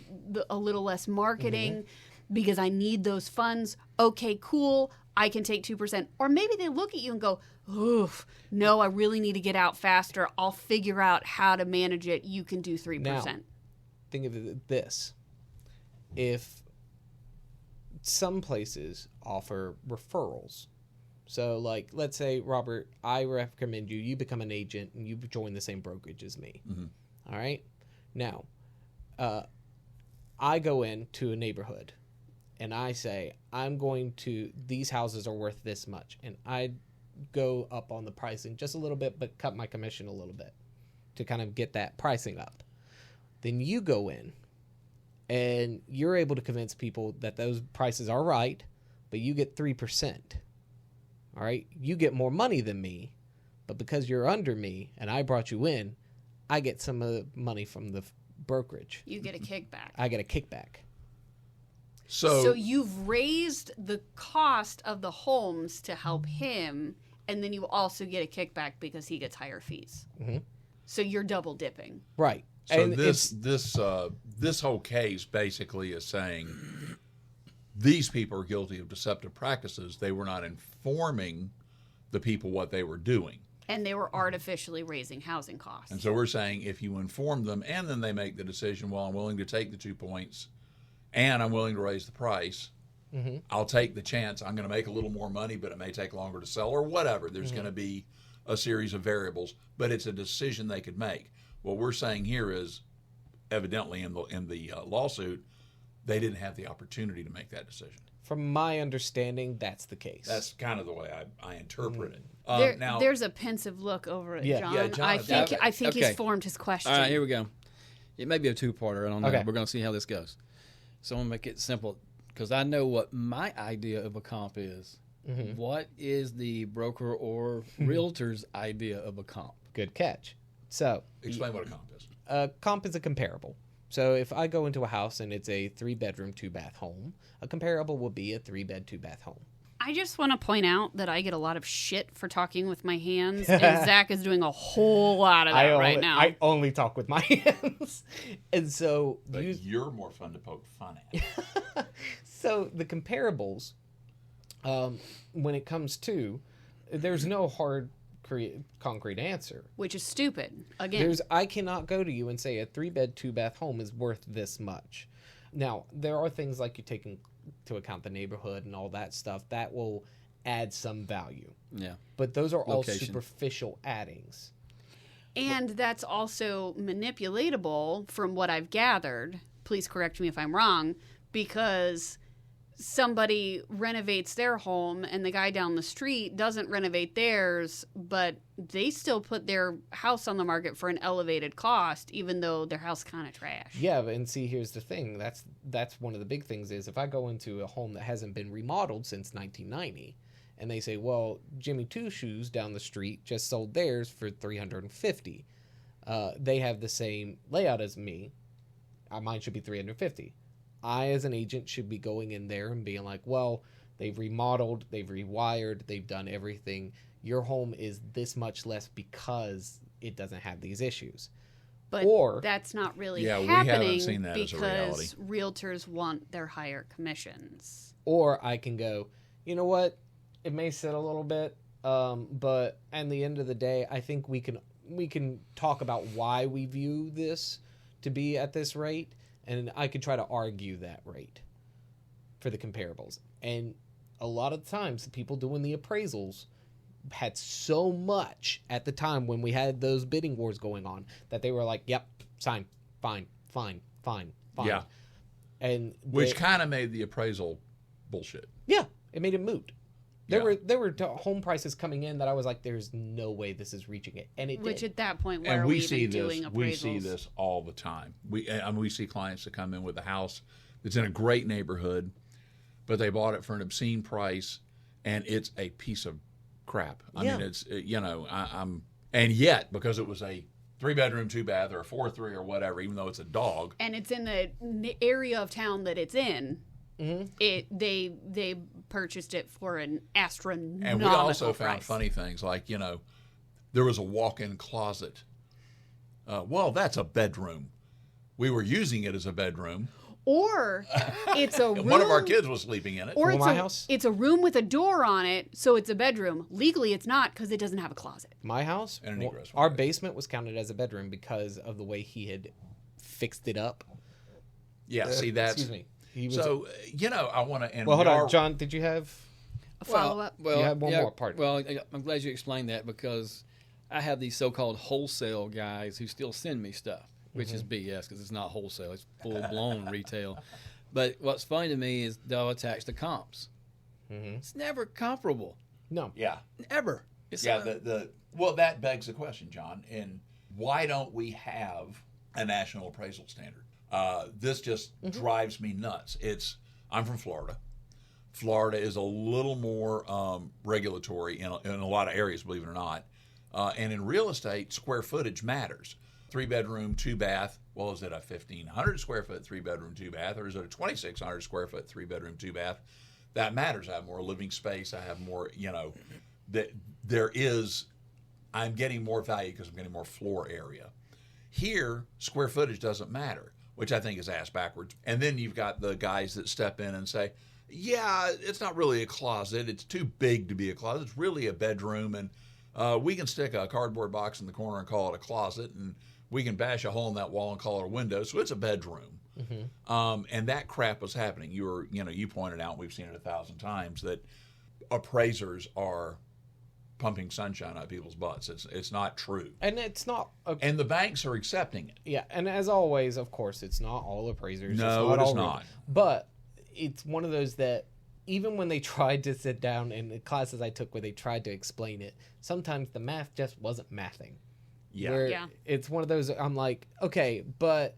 [SPEAKER 2] a little less marketing because I need those funds. Okay, cool. I can take 2%. Or maybe they look at you and go, oof, no, I really need to get out faster. I'll figure out how to manage it. You can do 3%.
[SPEAKER 1] Now, think of this. If some places offer referrals, so like, let's say, Robert, I recommend you become an agent and you join the same brokerage as me. Mm-hmm. All right? Now, I go into a neighborhood and I say, these houses are worth this much. And I go up on the pricing just a little bit, but cut my commission a little bit to kind of get that pricing up. Then you go in and you're able to convince people that those prices are right, but you get 3%. All right? You get more money than me, but because you're under me and I brought you in, I get some of the money from the brokerage.
[SPEAKER 2] You get a kickback.
[SPEAKER 1] I get a kickback.
[SPEAKER 2] So you've raised the cost of the homes to help him, and then you also get a kickback because he gets higher fees. Mm-hmm. So you're double dipping.
[SPEAKER 1] Right.
[SPEAKER 3] So and this whole case basically is saying these people are guilty of deceptive practices. They were not informing the people what they were doing.
[SPEAKER 2] And they were artificially raising housing costs.
[SPEAKER 3] And so we're saying if you inform them and then they make the decision, well, I'm willing to take the 2 points and I'm willing to raise the price, I'll take the chance. I'm going to make a little more money, but it may take longer to sell or whatever. There's going to be a series of variables, but it's a decision they could make. What we're saying here is, evidently in the lawsuit, they didn't have the opportunity to make that decision.
[SPEAKER 1] From my understanding, that's the case.
[SPEAKER 3] That's kind of the way I interpret it.
[SPEAKER 2] Now, there's a pensive look over at John.
[SPEAKER 3] Yeah, John.
[SPEAKER 2] I think he's formed his question.
[SPEAKER 4] All right, here we go. It may be a two-parter. I don't know.
[SPEAKER 1] Okay.
[SPEAKER 4] We're going to see how this goes. So I'm going to make it simple because I know what my idea of a comp is. Mm-hmm. What is the broker or realtor's idea of a comp?
[SPEAKER 1] Good catch. So
[SPEAKER 3] explain what a comp is.
[SPEAKER 1] A comp is a comparable. So if I go into a house and it's a 3-bedroom, 2-bath home, a comparable will be a 3-bed, 2-bath home.
[SPEAKER 2] I just want to point out that I get a lot of shit for talking with my hands, and Zach is doing a whole lot of that right now.
[SPEAKER 1] I only talk with my hands. And so...
[SPEAKER 3] But you're more fun to poke fun at.
[SPEAKER 1] So the comparables, when it comes to, there's no hard, concrete answer.
[SPEAKER 2] Which is stupid. Again.
[SPEAKER 1] I cannot go to you and say a 3-bed, 2-bath home is worth this much. Now, there are things like you take into account the neighborhood and all that stuff that will add some value.
[SPEAKER 4] Yeah.
[SPEAKER 1] But those are all
[SPEAKER 4] Location.
[SPEAKER 1] superficial addings.
[SPEAKER 2] And that's also manipulatable from what I've gathered. Please correct me if I'm wrong, because somebody renovates their home and the guy down the street doesn't renovate theirs, but they still put their house on the market for an elevated cost, even though their house kind of trash.
[SPEAKER 1] Yeah, and see, here's the thing. That's one of the big things is if I go into a home that hasn't been remodeled since 1990, and they say, well, Jimmy Two Shoes down the street just sold theirs for $350. They have the same layout as me. Mine should be $350. I, as an agent, should be going in there and being like, well, They've remodeled, they've rewired, they've done everything. Your home is this much less because it doesn't have these issues.
[SPEAKER 2] But
[SPEAKER 1] Or-
[SPEAKER 2] that's not really
[SPEAKER 3] we
[SPEAKER 2] happening
[SPEAKER 3] haven't seen that as a reality.
[SPEAKER 2] because realtors want their higher commissions.
[SPEAKER 1] Or I can go, you know what? It may sit a little bit, but at the end of the day, I think we can talk about why we view this to be at this rate, and I could try to argue that rate for the comparables. And a lot of times, the people doing the appraisals had so much at the time when we had those bidding wars going on that they were like, "Yep, sign, fine."
[SPEAKER 3] Yeah.
[SPEAKER 1] And
[SPEAKER 3] Which kind of made the appraisal bullshit.
[SPEAKER 1] yeah, it made it moot. There
[SPEAKER 3] Yeah.
[SPEAKER 1] were home prices coming in that I was like, "There's no way this is reaching it," and it
[SPEAKER 2] Which
[SPEAKER 1] did.
[SPEAKER 2] at that point, where
[SPEAKER 3] And
[SPEAKER 2] are
[SPEAKER 3] we
[SPEAKER 2] we
[SPEAKER 3] see
[SPEAKER 2] even
[SPEAKER 3] this.
[SPEAKER 2] doing appraisals?
[SPEAKER 3] We see this all the time. We see clients that come in with a house that's in a great neighborhood, but they bought it for an obscene price, and it's a piece of crap. I
[SPEAKER 1] Yeah.
[SPEAKER 3] mean, it's I'm and yet because it was a 3-bedroom, 2-bath, or a 4-3 or whatever, even though it's a dog.
[SPEAKER 2] And it's in the area of town that it's in.
[SPEAKER 1] Mm-hmm.
[SPEAKER 2] They purchased it for an astronomical
[SPEAKER 3] And we also found
[SPEAKER 2] price.
[SPEAKER 3] funny things like, there was a walk-in closet. Well, that's a bedroom. We were using it as a bedroom.
[SPEAKER 2] Or it's a room.
[SPEAKER 3] One of our kids was sleeping in it.
[SPEAKER 2] Or
[SPEAKER 1] For
[SPEAKER 2] it's
[SPEAKER 1] my
[SPEAKER 2] a,
[SPEAKER 1] house?
[SPEAKER 2] it's a room with a door on it, so it's a bedroom. Legally, it's not because it doesn't have a closet.
[SPEAKER 1] My house,
[SPEAKER 3] And an egress
[SPEAKER 1] our
[SPEAKER 3] window.
[SPEAKER 1] basement was counted as a bedroom because of the way he had fixed it up.
[SPEAKER 3] Yeah, see, that's...
[SPEAKER 1] Excuse me. He was,
[SPEAKER 3] So, I want to...
[SPEAKER 1] well, hold on, John. Did you have?
[SPEAKER 2] A follow up.
[SPEAKER 4] Well,
[SPEAKER 1] You had one more part.
[SPEAKER 4] Well, I'm glad you explained that because I have these so-called wholesale guys who still send me stuff, which is BS because it's not wholesale; it's full-blown retail. But what's funny to me is they'll attach the comps. It's never comparable,
[SPEAKER 1] No.
[SPEAKER 3] Yeah.
[SPEAKER 4] ever. It's
[SPEAKER 3] Well, that begs the question, John. And why don't we have a national appraisal standard? This just drives me nuts. I'm from Florida. Florida is a little more regulatory in a lot of areas, believe it or not. And in real estate, square footage matters. 3-bedroom, 2-bath. Well, is it a 1,500 square foot 3-bedroom, 2-bath, or is it a 2,600 square foot 3-bedroom, 2-bath? That matters. I have more living space. I have more, I'm getting more value because I'm getting more floor area. Here, square footage doesn't matter, which I think is ass backwards. And then you've got the guys that step in and say, yeah, it's not really a closet. It's too big to be a closet. It's really a bedroom, and we can stick a cardboard box in the corner and call it a closet, and we can bash a hole in that wall and call it a window. So it's a bedroom. And that crap was happening. You pointed out, we've seen it 1,000 times, that appraisers are pumping sunshine out of people's butts. It's not true.
[SPEAKER 1] And it's not.
[SPEAKER 3] And the banks are accepting it.
[SPEAKER 1] Yeah, and as always, of course, it's not all appraisers.
[SPEAKER 3] No,
[SPEAKER 1] it's
[SPEAKER 3] it is
[SPEAKER 1] all
[SPEAKER 3] not.
[SPEAKER 1] But it's one of those that even when they tried to sit down in the classes I took where they tried to explain it, sometimes the math just wasn't mathing.
[SPEAKER 3] Yeah.
[SPEAKER 1] Where
[SPEAKER 2] Yeah.
[SPEAKER 1] it's one of those, I'm like, okay, but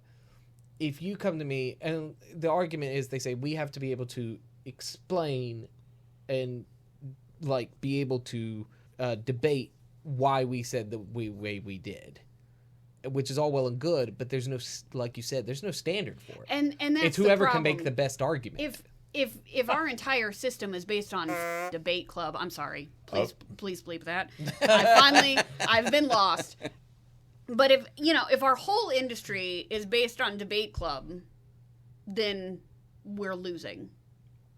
[SPEAKER 1] if you come to me, and the argument is they say we have to be able to explain and like be able to debate why we said the way we did, which is all well and good, but there's no, like you said, there's no standard for it.
[SPEAKER 2] And that's
[SPEAKER 1] It's whoever
[SPEAKER 2] the
[SPEAKER 1] can make
[SPEAKER 2] problem.
[SPEAKER 1] the best argument.
[SPEAKER 2] If our entire system is based on debate club, I'm sorry, please bleep that. I've been lost. But if our whole industry is based on debate club, then we're losing.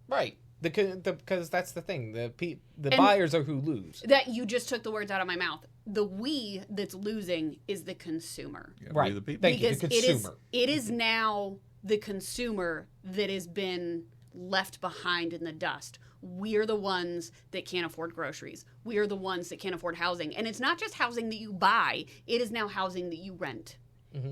[SPEAKER 1] Right. Because that's the thing. The buyers are who lose.
[SPEAKER 2] That you just took the words out of my mouth. The we that's losing is the consumer.
[SPEAKER 3] Yeah,
[SPEAKER 1] Right.
[SPEAKER 3] we the people.
[SPEAKER 1] Thank you.
[SPEAKER 2] Because
[SPEAKER 1] The consumer.
[SPEAKER 2] it is now the consumer that has been left behind in the dust. We're the ones that can't afford groceries. We are the ones that can't afford housing. And it's not just housing that you buy. It is now housing that you rent.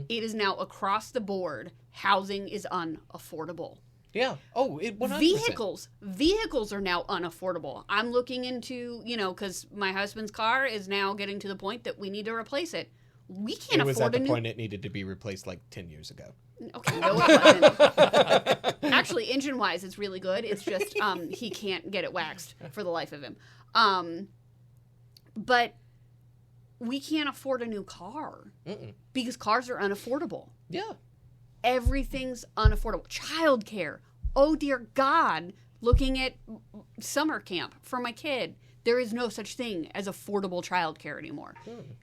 [SPEAKER 2] It is now across the board. Housing is unaffordable.
[SPEAKER 1] Yeah. Oh, it 100%.
[SPEAKER 2] Vehicles are now unaffordable. I'm looking into, because my husband's car is now getting to the point that we need to replace it. We can't
[SPEAKER 1] It was
[SPEAKER 2] afford
[SPEAKER 1] at
[SPEAKER 2] a
[SPEAKER 1] the
[SPEAKER 2] new.
[SPEAKER 1] point it needed to be replaced like 10 years ago.
[SPEAKER 2] Okay, no, it wasn't. Actually, engine-wise, it's really good. It's just he can't get it waxed for the life of him. But we can't afford a new car because cars are unaffordable.
[SPEAKER 1] Yeah.
[SPEAKER 2] Everything's unaffordable. Childcare. Oh dear God, looking at summer camp for my kid. There is no such thing as affordable childcare anymore.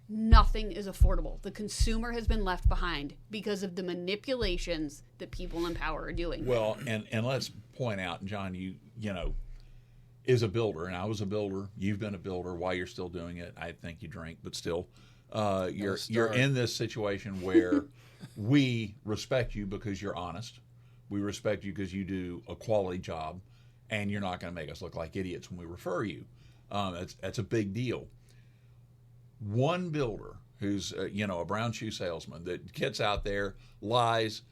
[SPEAKER 2] Nothing is affordable. The consumer has been left behind because of the manipulations that people in power are doing.
[SPEAKER 3] Well, and let's point out, John, you know, is a builder, and I was a builder. You've been a builder. While you're still doing it, I think you drink, but still, you're in this situation where we respect you because you're honest. We respect you because you do a quality job, and you're not going to make us look like idiots when we refer you. That's a big deal. One builder who's a brown shoe salesman that gets out there, lies,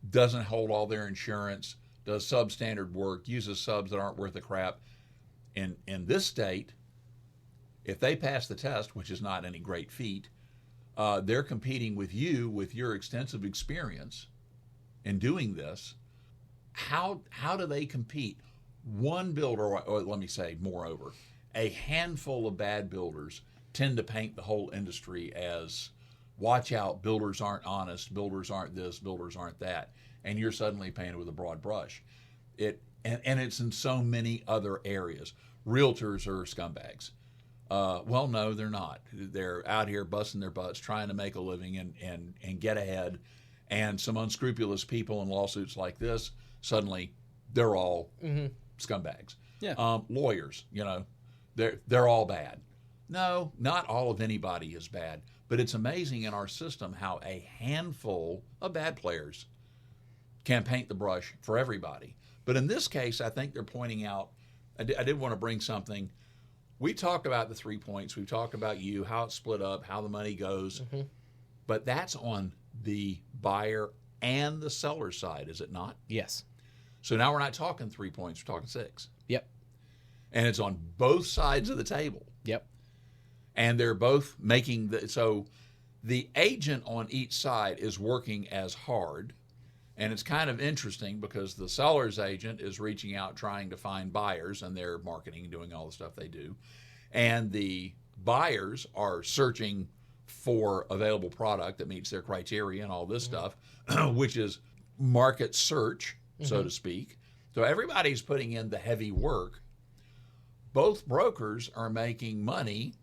[SPEAKER 3] doesn't hold all their insurance, does substandard work, uses subs that aren't worth a crap. In this state, if they pass the test, which is not any great feat, they're competing with you with your extensive experience in doing this. How do they compete? One builder, or let me say, moreover, a handful of bad builders tend to paint the whole industry as, watch out, builders aren't honest, builders aren't this, builders aren't that, and you're suddenly painted with a broad brush. And it's in so many other areas. Realtors are scumbags. Well, no, they're not. They're out here busting their butts, trying to make a living and get ahead. And some unscrupulous people in lawsuits like this, suddenly they're all scumbags.
[SPEAKER 4] Yeah.
[SPEAKER 3] Lawyers, they're all bad. No, not all of anybody is bad. But it's amazing in our system how a handful of bad players can paint the brush for everybody. But in this case, I think they're pointing out, I did want to bring something. We talked about the 3 points. We've talked about how it's split up, how the money goes. But that's on the buyer and the seller side, is it not?
[SPEAKER 1] Yes.
[SPEAKER 3] So now we're not talking 3 points, we're talking 6.
[SPEAKER 1] Yep.
[SPEAKER 3] And it's on both sides of the table.
[SPEAKER 1] Yep.
[SPEAKER 3] And they're both making so the agent on each side is working as hard. And it's kind of interesting because the seller's agent is reaching out trying to find buyers, and they're marketing and doing all the stuff they do. And the buyers are searching for available product that meets their criteria and all this stuff, which is market search, so to speak. So everybody's putting in the heavy work. Both brokers are making money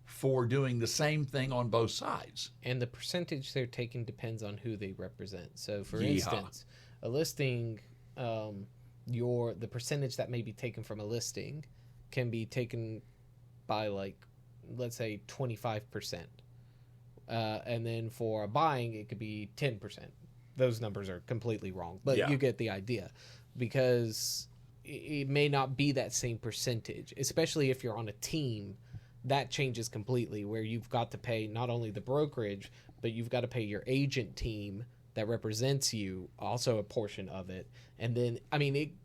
[SPEAKER 3] for doing the same thing on both sides.
[SPEAKER 1] And the percentage they're taking depends on who they represent. So, for
[SPEAKER 3] Yeehaw.
[SPEAKER 1] instance, a listing, the percentage that may be taken from a listing can be taken by, let's say 25%. And then for a buying, it could be 10%. Those numbers are completely wrong, but you get the idea, because it may not be that same percentage, especially if you're on a team. That changes completely, where you've got to pay not only the brokerage, but you've got to pay your agent team that represents you also a portion of it. And then,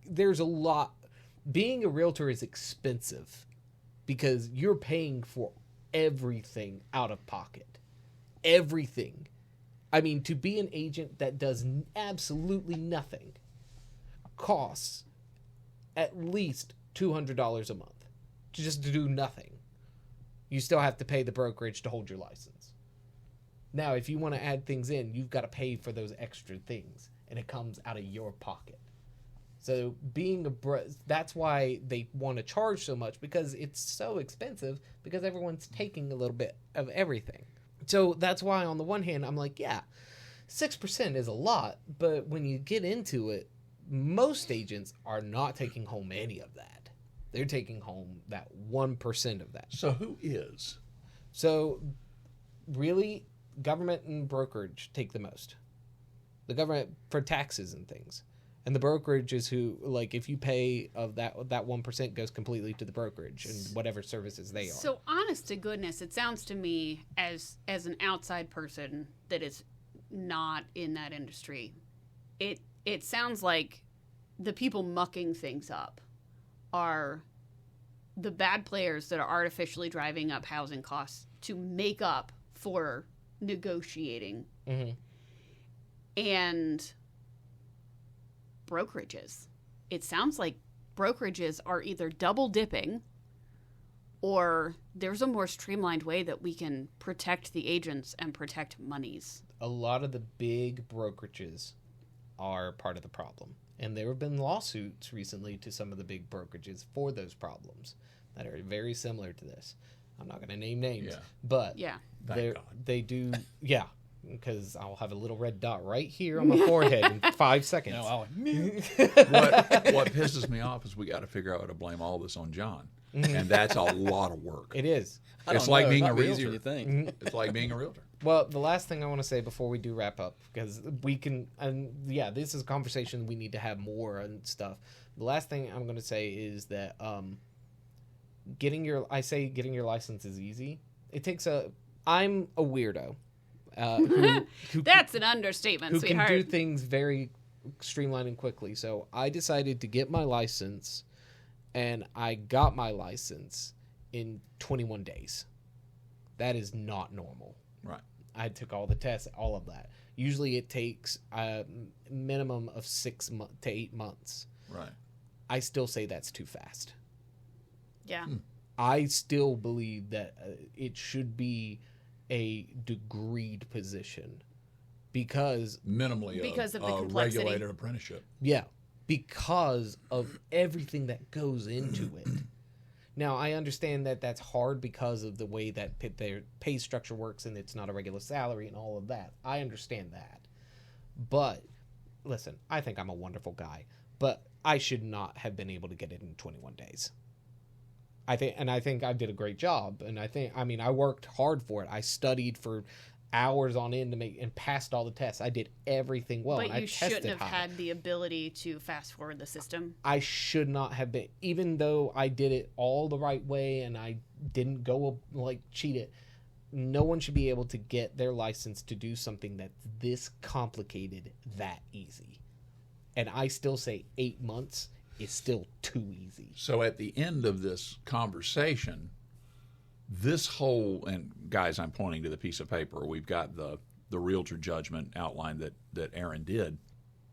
[SPEAKER 1] there's a lot. Being a realtor is expensive because you're paying for everything out of pocket. Everything. To be an agent that does absolutely nothing costs at least $200 a month just to do nothing. You still have to pay the brokerage to hold your license. Now, if you want to add things in, you've got to pay for those extra things, and it comes out of your pocket. So that's why they want to charge so much, because it's so expensive, because everyone's taking a little bit of everything. So that's why on the one hand, I'm like, 6% is a lot, but when you get into it, most agents are not taking home any of that. They're taking home that 1% of that.
[SPEAKER 3] So who is?
[SPEAKER 1] So really, government and brokerage take the most. The government for taxes and things. And the brokerage is who, if you pay of that 1% goes completely to the brokerage and whatever services they are.
[SPEAKER 2] So honest to goodness, it sounds to me as an outside person that is not in that industry, it sounds like the people mucking things up are the bad players that are artificially driving up housing costs to make up for negotiating. And brokerages. It sounds like brokerages are either double dipping, or there's a more streamlined way that we can protect the agents and protect monies.
[SPEAKER 1] A lot of the big brokerages are part of the problem. And there have been lawsuits recently to some of the big brokerages for those problems that are very similar to this. I'm not going to name names, but
[SPEAKER 2] Yeah.
[SPEAKER 1] they do, because I'll have a little red dot right here on my forehead in 5 seconds.
[SPEAKER 4] No,
[SPEAKER 3] What pisses me off is we got to figure out how to blame all this on John, and that's a lot of work.
[SPEAKER 1] It is.
[SPEAKER 3] It's like being a
[SPEAKER 4] easier
[SPEAKER 3] realtor.
[SPEAKER 4] than you think.
[SPEAKER 3] It's like being a realtor.
[SPEAKER 1] Well, the last thing I want to say before we do wrap up, because we can, and this is a conversation we need to have more and stuff. The last thing I'm going to say is that getting your license is easy. It takes I'm a weirdo. Who
[SPEAKER 2] That's an understatement,
[SPEAKER 1] who
[SPEAKER 2] sweetheart.
[SPEAKER 1] can do things very streamlined and quickly. So I decided to get my license, and I got my license in 21 days. That is not normal.
[SPEAKER 3] Right.
[SPEAKER 1] I took all the tests, all of that. Usually it takes a minimum of 6 to 8 months.
[SPEAKER 3] Right.
[SPEAKER 1] I still say that's too fast.
[SPEAKER 2] Yeah.
[SPEAKER 1] I still believe that it should be a degreed position because
[SPEAKER 3] Minimally
[SPEAKER 2] Because of the
[SPEAKER 3] a
[SPEAKER 2] complexity.
[SPEAKER 3] regulated apprenticeship.
[SPEAKER 1] because of everything that goes into it. Now, I understand that that's hard because of the way that their pay structure works and it's not a regular salary and all of that. I understand that. But, listen, I think I'm a wonderful guy, but I should not have been able to get it in 21 days. I think I did a great job, and I worked hard for it. I studied for hours on end and passed all the tests. I did everything well.
[SPEAKER 2] But
[SPEAKER 1] and I
[SPEAKER 2] you shouldn't
[SPEAKER 1] tested
[SPEAKER 2] have
[SPEAKER 1] high.
[SPEAKER 2] had the ability to fast forward the system.
[SPEAKER 1] I should not have been, even though I did it all the right way and I didn't go cheat it. No one should be able to get their license to do something that's this complicated that easy. And I still say 8 months is still too easy.
[SPEAKER 3] So at the end of this conversation, this whole, and guys, I'm pointing to the piece of paper. We've got the realtor judgment outline that Aaron did.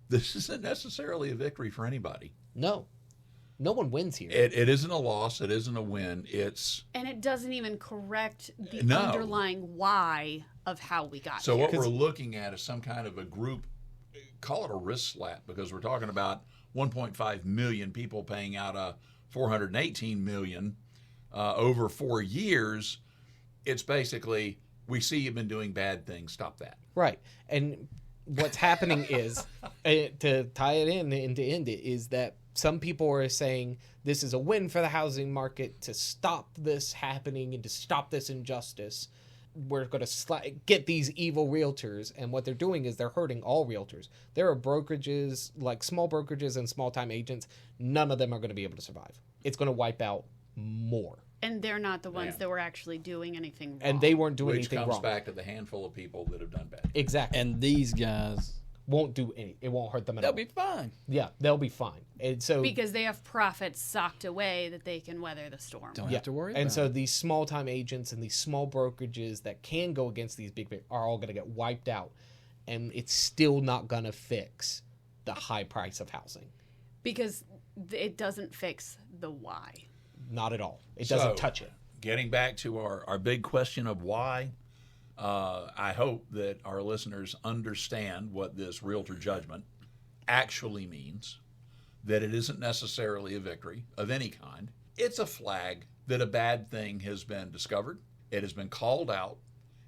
[SPEAKER 3] This isn't necessarily a victory for anybody.
[SPEAKER 1] No one wins here.
[SPEAKER 3] It isn't a loss. It isn't a win.
[SPEAKER 2] And it doesn't even correct the
[SPEAKER 3] No.
[SPEAKER 2] underlying why of how we got
[SPEAKER 3] So
[SPEAKER 2] here.
[SPEAKER 3] what we're looking at is some kind of a group, call it a wrist slap, because we're talking about 1.5 million people paying out a $418 million over 4 years. It's basically, we see you've been doing bad things. Stop that.
[SPEAKER 1] Right. And what's happening is, to tie it in and to end it, is that some people are saying this is a win for the housing market to stop this happening and to stop this injustice. We're going to get these evil realtors. And what they're doing is they're hurting all realtors. There are brokerages, like small brokerages and small-time agents. None of them are going to be able to survive. It's going to wipe out more.
[SPEAKER 2] And they're not the ones that were actually doing anything wrong.
[SPEAKER 1] And they weren't doing
[SPEAKER 3] Which
[SPEAKER 1] anything
[SPEAKER 3] comes
[SPEAKER 1] wrong.
[SPEAKER 3] back to the handful of people that have done bad.
[SPEAKER 1] Exactly.
[SPEAKER 4] And these guys,
[SPEAKER 1] Won't do any. It won't hurt them at all.
[SPEAKER 4] they'll be fine.
[SPEAKER 1] Yeah, they'll be fine. And so
[SPEAKER 2] Because they have profits socked away that they can weather the storm.
[SPEAKER 4] Don't have to worry
[SPEAKER 1] And
[SPEAKER 4] about
[SPEAKER 1] so
[SPEAKER 4] it.
[SPEAKER 1] these small time agents and these small brokerages that can go against these big are all going to get wiped out, and it's still not going to fix the high price of housing.
[SPEAKER 2] Because it doesn't fix the why.
[SPEAKER 1] Not at all. It doesn't
[SPEAKER 3] So,
[SPEAKER 1] touch it.
[SPEAKER 3] Getting back to our big question of why, I hope that our listeners understand what this realtor judgment actually means, that it isn't necessarily a victory of any kind. It's a flag that a bad thing has been discovered. It has been called out,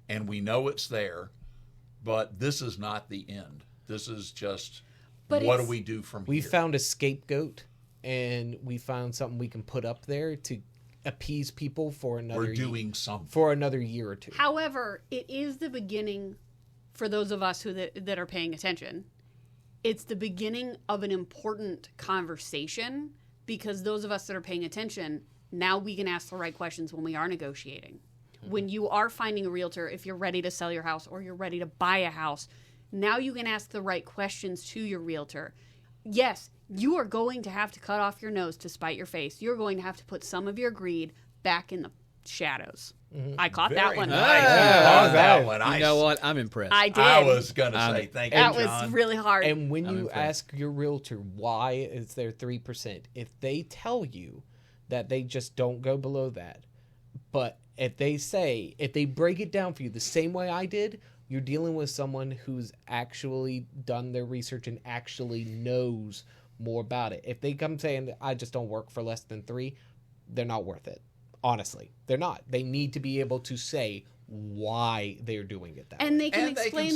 [SPEAKER 3] and we know it's there, but this is not the end. This is just,
[SPEAKER 2] But
[SPEAKER 3] what do
[SPEAKER 2] it's-
[SPEAKER 3] we do from
[SPEAKER 1] We
[SPEAKER 3] here?
[SPEAKER 1] found a scapegoat, and we found something we can put up there to appease people for another
[SPEAKER 3] We're doing something.
[SPEAKER 1] for another year or two.
[SPEAKER 2] However, it is the beginning, for those of us that are paying attention, it's the beginning of an important conversation, because those of us that are paying attention, now we can ask the right questions when we are negotiating. When you are finding a realtor, if you're ready to sell your house or you're ready to buy a house, now you can ask the right questions to your realtor. Yes, you are going to have to cut off your nose to spite your face. You're going to have to put some of your greed back in the shadows. I caught that
[SPEAKER 3] Very
[SPEAKER 2] one.
[SPEAKER 3] nice.
[SPEAKER 1] Yeah,
[SPEAKER 3] You caught
[SPEAKER 1] right.
[SPEAKER 3] that one.
[SPEAKER 4] You know what? I'm impressed.
[SPEAKER 2] I did.
[SPEAKER 3] I was going to say thank you,
[SPEAKER 2] that
[SPEAKER 3] John.
[SPEAKER 2] was really hard.
[SPEAKER 1] And when
[SPEAKER 4] I'm
[SPEAKER 1] you
[SPEAKER 4] impressed.
[SPEAKER 1] ask your realtor why is there 3%, if they tell you that they just don't go below that, but if they break it down for you the same way I did, you're dealing with someone who's actually done their research and actually knows more about it. If they come saying, I just don't work for less than 3, they're not worth it. Honestly, they're not. They need to be able to say why they're doing it that way.
[SPEAKER 2] And they can
[SPEAKER 3] And
[SPEAKER 2] explain.
[SPEAKER 3] they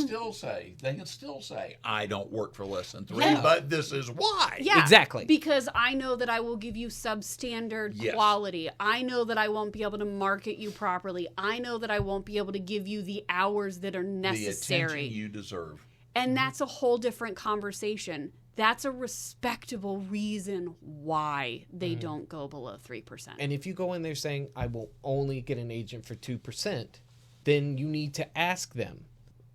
[SPEAKER 3] can still say, I don't work for less than 3,
[SPEAKER 1] Yeah.
[SPEAKER 3] but this is why.
[SPEAKER 2] Yeah,
[SPEAKER 1] Exactly.
[SPEAKER 2] Because I know that I will give you substandard
[SPEAKER 3] Yes.
[SPEAKER 2] quality. I know that I won't be able to market you properly. I know that I won't be able to give you the hours that are
[SPEAKER 3] The
[SPEAKER 2] necessary.
[SPEAKER 3] attention you deserve.
[SPEAKER 2] And that's a whole different conversation. That's a respectable reason why they don't go below 3%.
[SPEAKER 1] And if you go in there saying, I will only get an agent for 2%, then you need to ask them,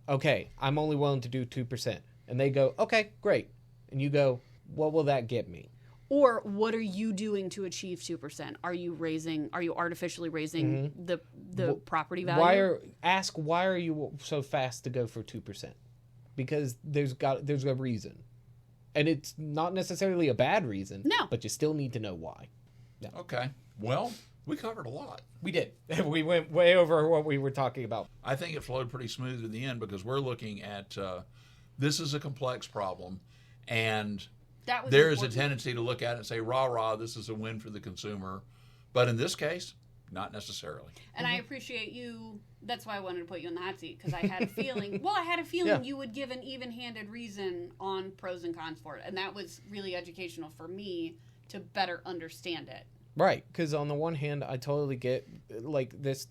[SPEAKER 1] okay, I'm only willing to do 2%. And they go, okay, great. And you go, what will that get me?
[SPEAKER 2] Or what are you doing to achieve 2%? Are you artificially raising the property value?
[SPEAKER 1] Why are you so fast to go for 2%? Because there's a reason. And it's not necessarily a bad reason.
[SPEAKER 2] No.
[SPEAKER 1] But you still need to know why.
[SPEAKER 3] Okay. Well, we covered a lot.
[SPEAKER 1] We did. We went way over what we were talking about.
[SPEAKER 3] I think it flowed pretty smooth in the end because we're looking at this is a complex problem, and
[SPEAKER 2] That was
[SPEAKER 3] there is a
[SPEAKER 2] important.
[SPEAKER 3] tendency to look at it and say, rah, rah, this is a win for the consumer. But in this case, not necessarily.
[SPEAKER 2] And I appreciate you. That's why I wanted to put you in the hot seat, because I had a feeling. Well, I had a feeling
[SPEAKER 1] Yeah.
[SPEAKER 2] you would give an even-handed reason on pros and cons for it, and that was really educational for me to better understand it.
[SPEAKER 1] Right, because on the one hand, I totally get, like, this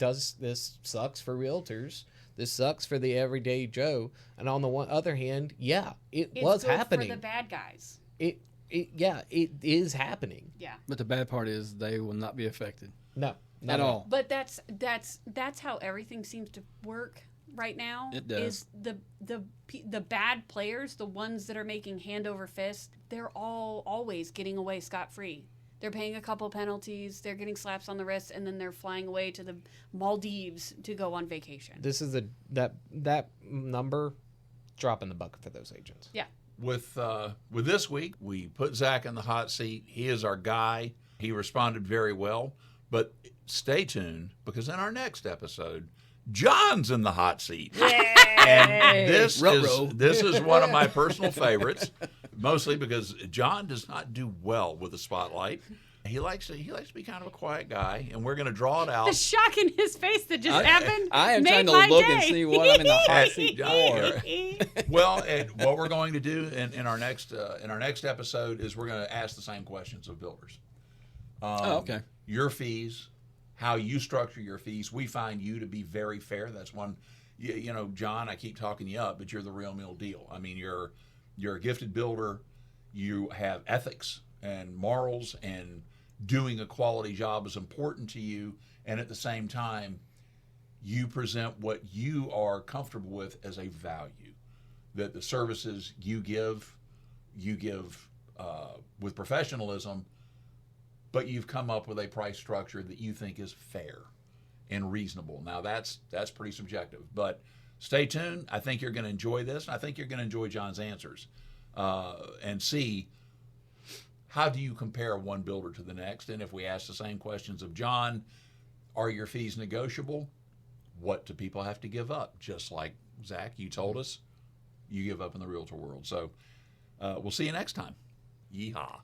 [SPEAKER 1] sucks for realtors. This sucks for the everyday Joe. And on the other hand, yeah, it
[SPEAKER 2] It's
[SPEAKER 1] was
[SPEAKER 2] good
[SPEAKER 1] happening.
[SPEAKER 2] for the bad guys.
[SPEAKER 1] It is happening.
[SPEAKER 2] Yeah.
[SPEAKER 4] But the bad part is they will not be affected
[SPEAKER 1] No, not
[SPEAKER 4] at all.
[SPEAKER 2] But that's how everything seems to work right now.
[SPEAKER 4] It does.
[SPEAKER 2] Is the bad players, the ones that are making hand over fist, they're all always getting away scot-free. They're paying a couple penalties, they're getting slaps on the wrist, and then they're flying away to the Maldives to go on vacation.
[SPEAKER 1] This is that number drop in the bucket for those agents.
[SPEAKER 2] Yeah.
[SPEAKER 3] With this week, we put Zach in the hot seat. He is our guy. He responded very well. But stay tuned, because in our next episode, John's in the hot seat. And this is one of my personal favorites, mostly because John does not do well with the spotlight. He likes to be kind of a quiet guy, and we're going to draw it out.
[SPEAKER 2] The shock in his face that just happened.
[SPEAKER 4] I am
[SPEAKER 2] made
[SPEAKER 4] trying to
[SPEAKER 2] my
[SPEAKER 4] look
[SPEAKER 2] day.
[SPEAKER 4] and see what I'm in the hot seat for.
[SPEAKER 3] Well, and what we're going to do in our next episode is we're going to ask the same questions of builders.
[SPEAKER 4] Okay.
[SPEAKER 3] Your fees, how you structure your fees. We find you to be very fair. That's one. You know, John, I keep talking you up, but you're the real meal deal. I mean, you're a gifted builder. You have ethics and morals, and doing a quality job is important to you. And at the same time, you present what you are comfortable with as a value. That the services you give with professionalism, but you've come up with a price structure that you think is fair and reasonable. Now, that's pretty subjective, but stay tuned. I think you're going to enjoy this, and I think you're going to enjoy John's answers and see how do you compare one builder to the next. And if we ask the same questions of John, are your fees negotiable? What do people have to give up? Just like, Zach, you told us, you give up in the realtor world. So we'll see you next time. Yeehaw.